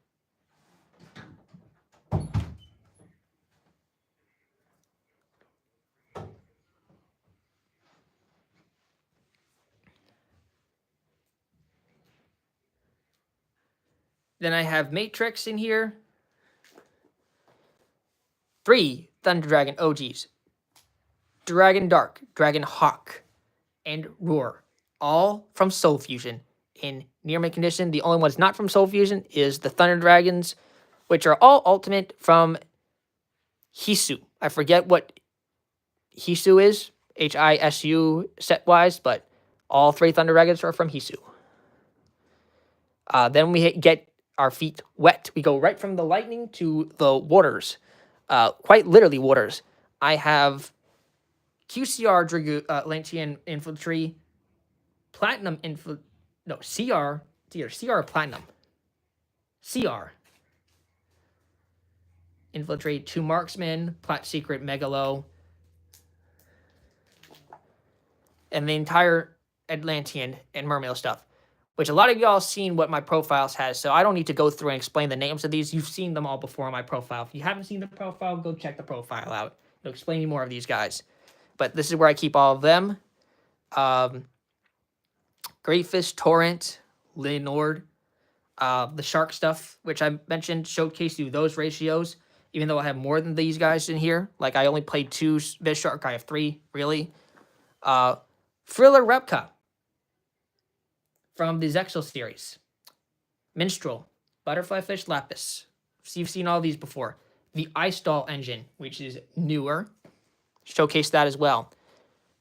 Then I have Matrix in here. 3 Thunder Dragon OGs. Dragon Dark, Dragon Hawk, and Roar. All from Soul Fusion in near mint condition. The only one that's not from Soul Fusion is the Thunder Dragons, which are all ultimate from Hisu. I forget what Hisu is, Hisu set-wise, but all 3 Thunder Dragons are from Hisu. Then we get our feet wet. We go right from the lightning to the waters. Quite literally waters. I have QCR Lantian Infantry, Platinum CR Platinum. CR. Infiltrate 2 Marksmen, Plat Secret Megalo, and the entire Atlantean and Mermail stuff, which a lot of y'all seen what my profiles has, so I don't need to go through and explain the names of these. You've seen them all before on my profile. If you haven't seen the profile, go check the profile out. It'll explain you more of these guys. But this is where I keep all of them. Greatfish, Torrent, Leonord, the shark stuff, which I mentioned, showcase you those ratios, even though I have more than these guys in here. Like, I only played 2 fish shark, I have 3, really. Thriller Repka from the Zexel series. Minstrel, Butterfly Fish Lapis. So you've seen all these before. The Ice Doll engine, which is newer. Showcase that as well.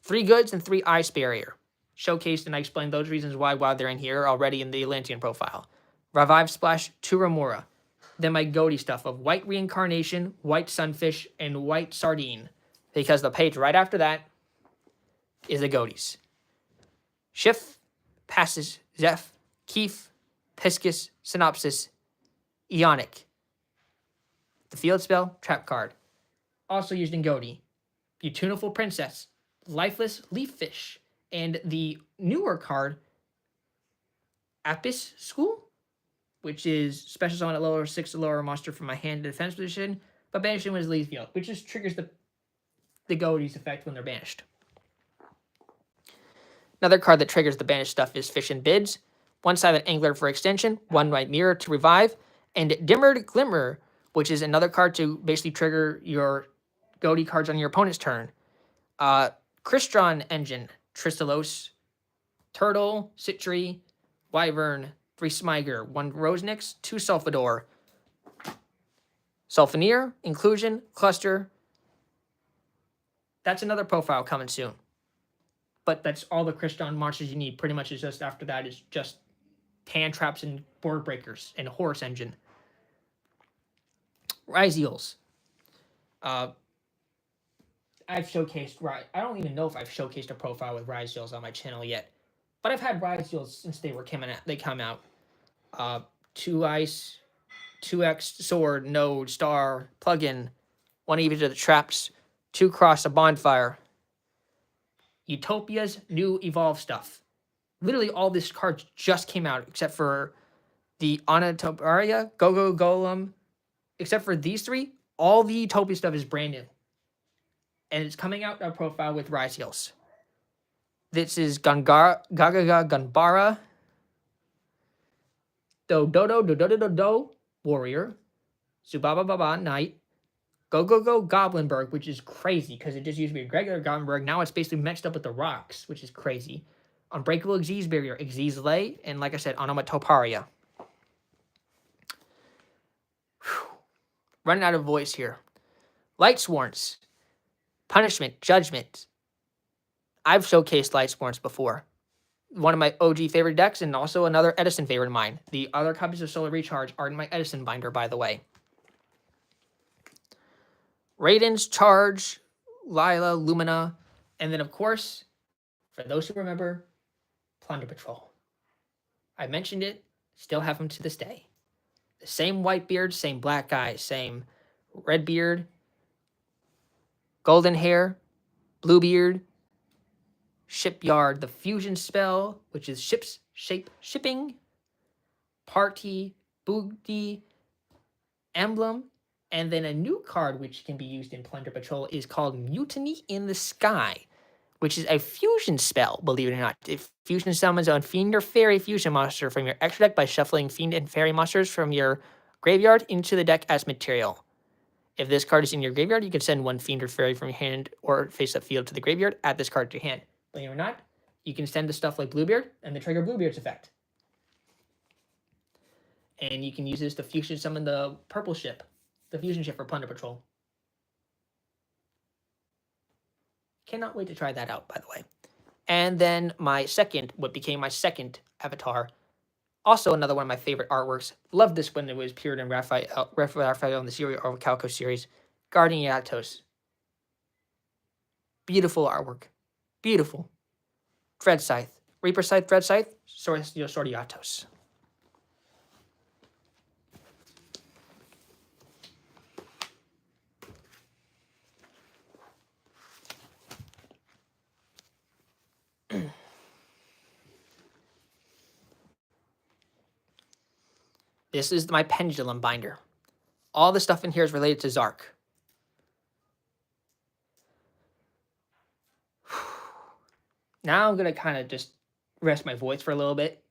3 goods and 3 ice barrier. Showcased, and I explained those reasons why they're in here already in the Atlantean profile. Revive Splash, Turamura. Then my Goaty stuff of White Reincarnation, White Sunfish, and White Sardine. Because the page right after that is the Goaties. Schiff, Passes, Zeph, Keef, Piscus, Synopsis, Eonic. The field spell, trap card. Also used in Goaty. Beautiful Princess, Lifeless Leaf Fish, and the newer card, Apis School, which is special summon at lower 6 lower monster from my hand to defense position, but banishing when it leaves field, which just triggers the Goaty's effect when they're banished. Another card that triggers the banished stuff is Fish and Bids. 1-sided Angler for extension, 1 white mirror to revive, and Dimmered Glimmer, which is another card to basically trigger your Goaty cards on your opponent's turn. Crystron Engine, Tristalos, Turtle, Citri, Wyvern, 3 Smiger, 1 Rosenix, 2 Sulfador, Sulfaneer, Inclusion, Cluster. That's another profile coming soon. But that's all the Crystron monsters you need. Pretty much is just after that is just hand traps and board breakers and Horse Engine. Ryzeals. I've showcased, I don't even know if I've showcased a profile with Ryzeals on my channel yet. But I've had Ryzeals since they come out. 2 Ice, 2X Sword, Node, Star, Plugin, 1 EV to the Traps, 2 Cross, a Bonfire. Utopia's new Evolve stuff. Literally all this cards just came out except for the Anatoparia, Go-Go Golem. Except for these 3, all the Utopia stuff is brand new. And it's coming out a profile with Ryzeals. This is Gagaga Gunbara, Do Warrior, Subaba Baba Knight, Go Goblinberg, which is crazy because it just used to be a regular Goblinberg. Now it's basically mixed up with the rocks, which is crazy. Unbreakable Xyz Barrier, Xyz Lay, and like I said, Onomatoparia. Running out of voice here. Lightsworns, Punishment, Judgment. I've showcased Lightsworns before. One of my OG favorite decks, and also another Edison favorite of mine. The other copies of Solar Recharge are in my Edison binder, by the way. Raiden's Charge, Lila, Lumina, and then, of course, for those who remember, Plunder Patrol. I mentioned it, still have them to this day. The same white beard, same black eyes, same red beard, golden hair, blue beard, Shipyard, the fusion spell, which is ships, shape, shipping, party, booty, emblem, and then a new card which can be used in Plunder Patrol is called Mutiny in the Sky, which is a fusion spell, believe it or not. If fusion summons a Fiend or Fairy fusion monster from your extra deck by shuffling Fiend and Fairy monsters from your graveyard into the deck as material. If this card is in your graveyard, you can send 1 Fiend or Fairy from your hand or face-up field to the graveyard, add this card to your hand. Believe it or not, you can send the stuff like Bluebeard and then trigger Bluebeard's effect. And you can use this to fusion summon the purple ship, the fusion ship for Plunder Patrol. Cannot wait to try that out, by the way. And then what became my second avatar, also another one of my favorite artworks. Loved this when it was appeared in Raphael in the series or Calco series, Guardian Yatos. Beautiful artwork. Beautiful. Dread Scythe. Reaper Scythe, Dread Scythe, Sordiatos. This is my pendulum binder. All the stuff in here is related to Zark. Now I'm going to kind of just rest my voice for a little bit.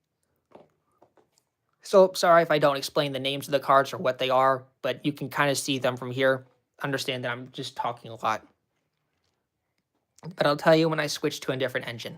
So sorry if I don't explain the names of the cards or what they are, but you can kind of see them from here. Understand that I'm just talking a lot. But I'll tell you when I switch to a different engine.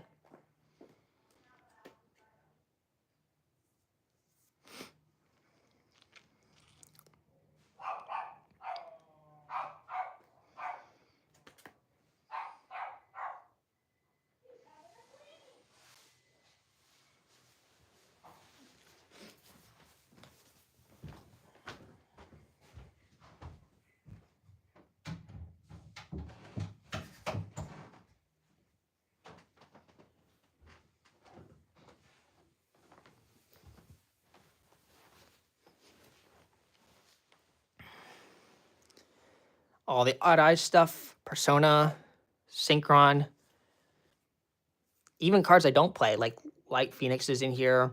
all the Odd Eyes stuff, Persona, Synchron, even cards I don't play, like Light Phoenix is in here,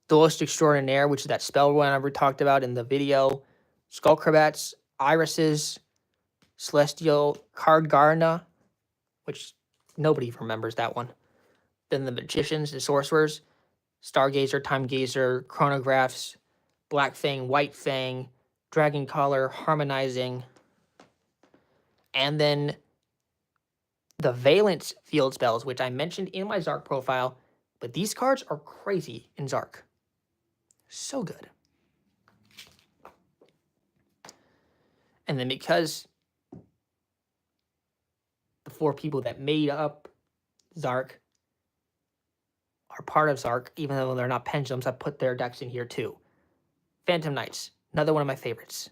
Duelist Extraordinaire, which is that spell one I ever talked about in the video, Skullcrabats, Irises, Celestial Cardgarna, which nobody remembers that one. Then the Magicians, the Sorcerers, Stargazer, Time Gazer, Chronographs, Black Fang, White Fang, Dragon Collar, Harmonizing, and then the Valence field spells, which I mentioned in my Zark profile, but these cards are crazy in Zark. So good. And then because the 4 people that made up Zark are part of Zark, even though they're not pendulums, I put their decks in here too. Phantom Knights, another one of my favorites.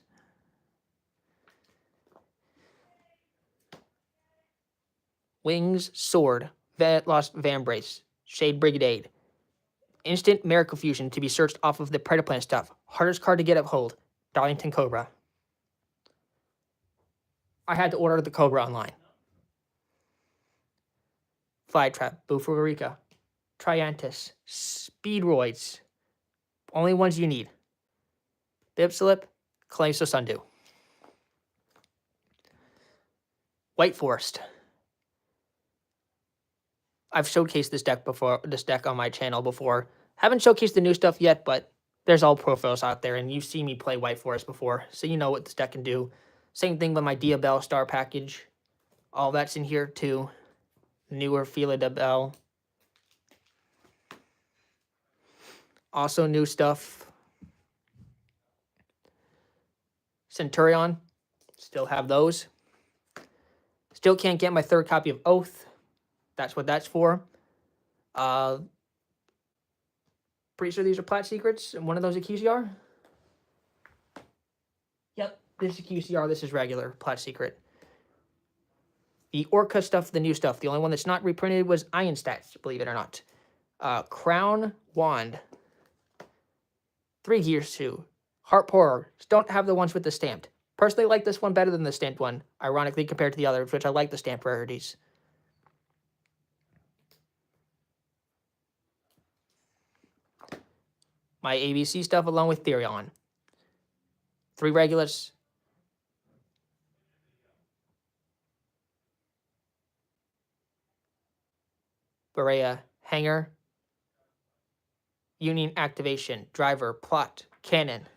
Wings, Sword, Lost Vambrace, Shade Brigade, Instant Miracle Fusion to be searched off of the Predaplan stuff. Hardest card to get uphold, Darlington Cobra. I had to order the Cobra online. Flytrap, Bufurica, Triantis, Speedroids. Only ones you need. Bibslip, Calypso Sundew. White Forest. I've showcased this deck on my channel before. Haven't showcased the new stuff yet, but there's all profiles out there, and you've seen me play White Forest before, so you know what this deck can do. Same thing with my Diabell Star package. All that's in here too. Newer Fila de Bell. Also new stuff. Centurion. Still have those. Still can't get my 3rd copy of Oath. That's what that's for. Pretty sure these are Plat Secrets. And one of those a QCR? Yep, this is QCR. This is regular Plat Secret. The Orca stuff, the new stuff. The only one that's not reprinted was Iron Stats, believe it or not. Crown Wand. 3 Gears 2. Heart Pourer. Don't have the ones with the stamped. Personally, like this one better than the stamped one, ironically, compared to the others, which I like the stamped rarities. My ABC stuff along with Therion. 3 Regulus. Berea, Hanger. Union Activation, Driver, Plot, Cannon.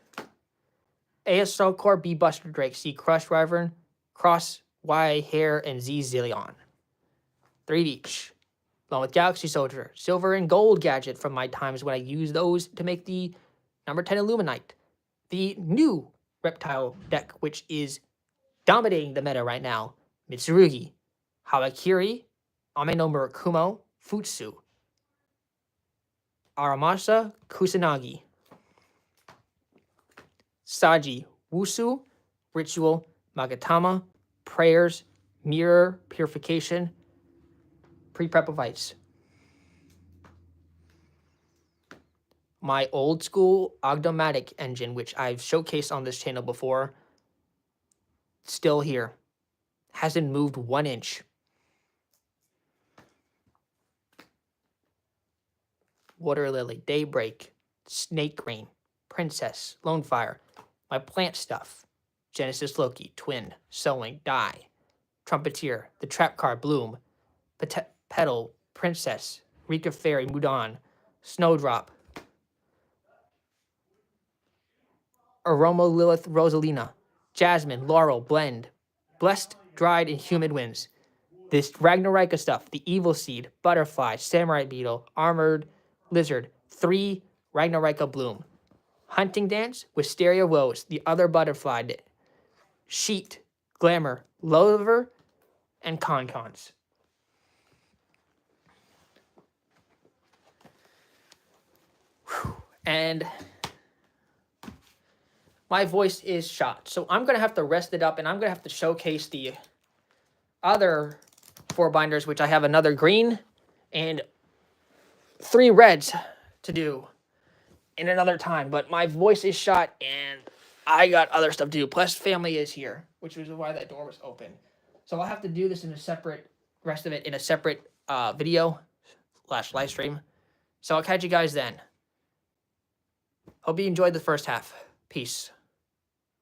ASL Core, B Buster Drake, C Crush Wyvern, Cross, Y Hair, and Z Zillion. 3 each. Along with Galaxy Soldier, Silver and Gold Gadget from my times when I used those to make the number 10 Illuminite. The new Reptile deck, which is dominating the meta right now. Mitsurugi, Hawakiri, Ame no Murakumo, Futsu, Aramasa, Kusanagi, Saji, Wusu, Ritual, Magatama, Prayers, Mirror, Purification, Pre-Prep of Ice. My old school Ogdomatic engine, which I've showcased on this channel before, still here. Hasn't moved 1 inch. Water Lily, Daybreak, Snake Rain, Princess, Lonefire, my plant stuff, Genesis Loki, Twin, Sowing, Die, Trumpeteer, the Trap Card, Bloom, Petal, Princess, Rika Fairy, Mudan, Snowdrop, Aroma Lilith, Rosalina, Jasmine, Laurel, Blend, Blessed, Dried, and Humid Winds. This Ragnarika stuff, the Evil Seed, Butterfly, Samurai Beetle, Armored Lizard, 3 Ragnarika Bloom. Hunting Dance, Wisteria Rose, the other Butterfly, Sheet, Glamour, Lover, and Concons. And my voice is shot, so I'm going to have to rest it up, and I'm going to have to showcase the other 4 binders, which I have another green and 3 reds to do in another time. But my voice is shot, and I got other stuff to do. Plus, family is here. which was why that door was open. So I'll have to do this in a separate, rest of it in a separate video / live stream. So I'll catch you guys then. Hope you enjoyed the first half. Peace.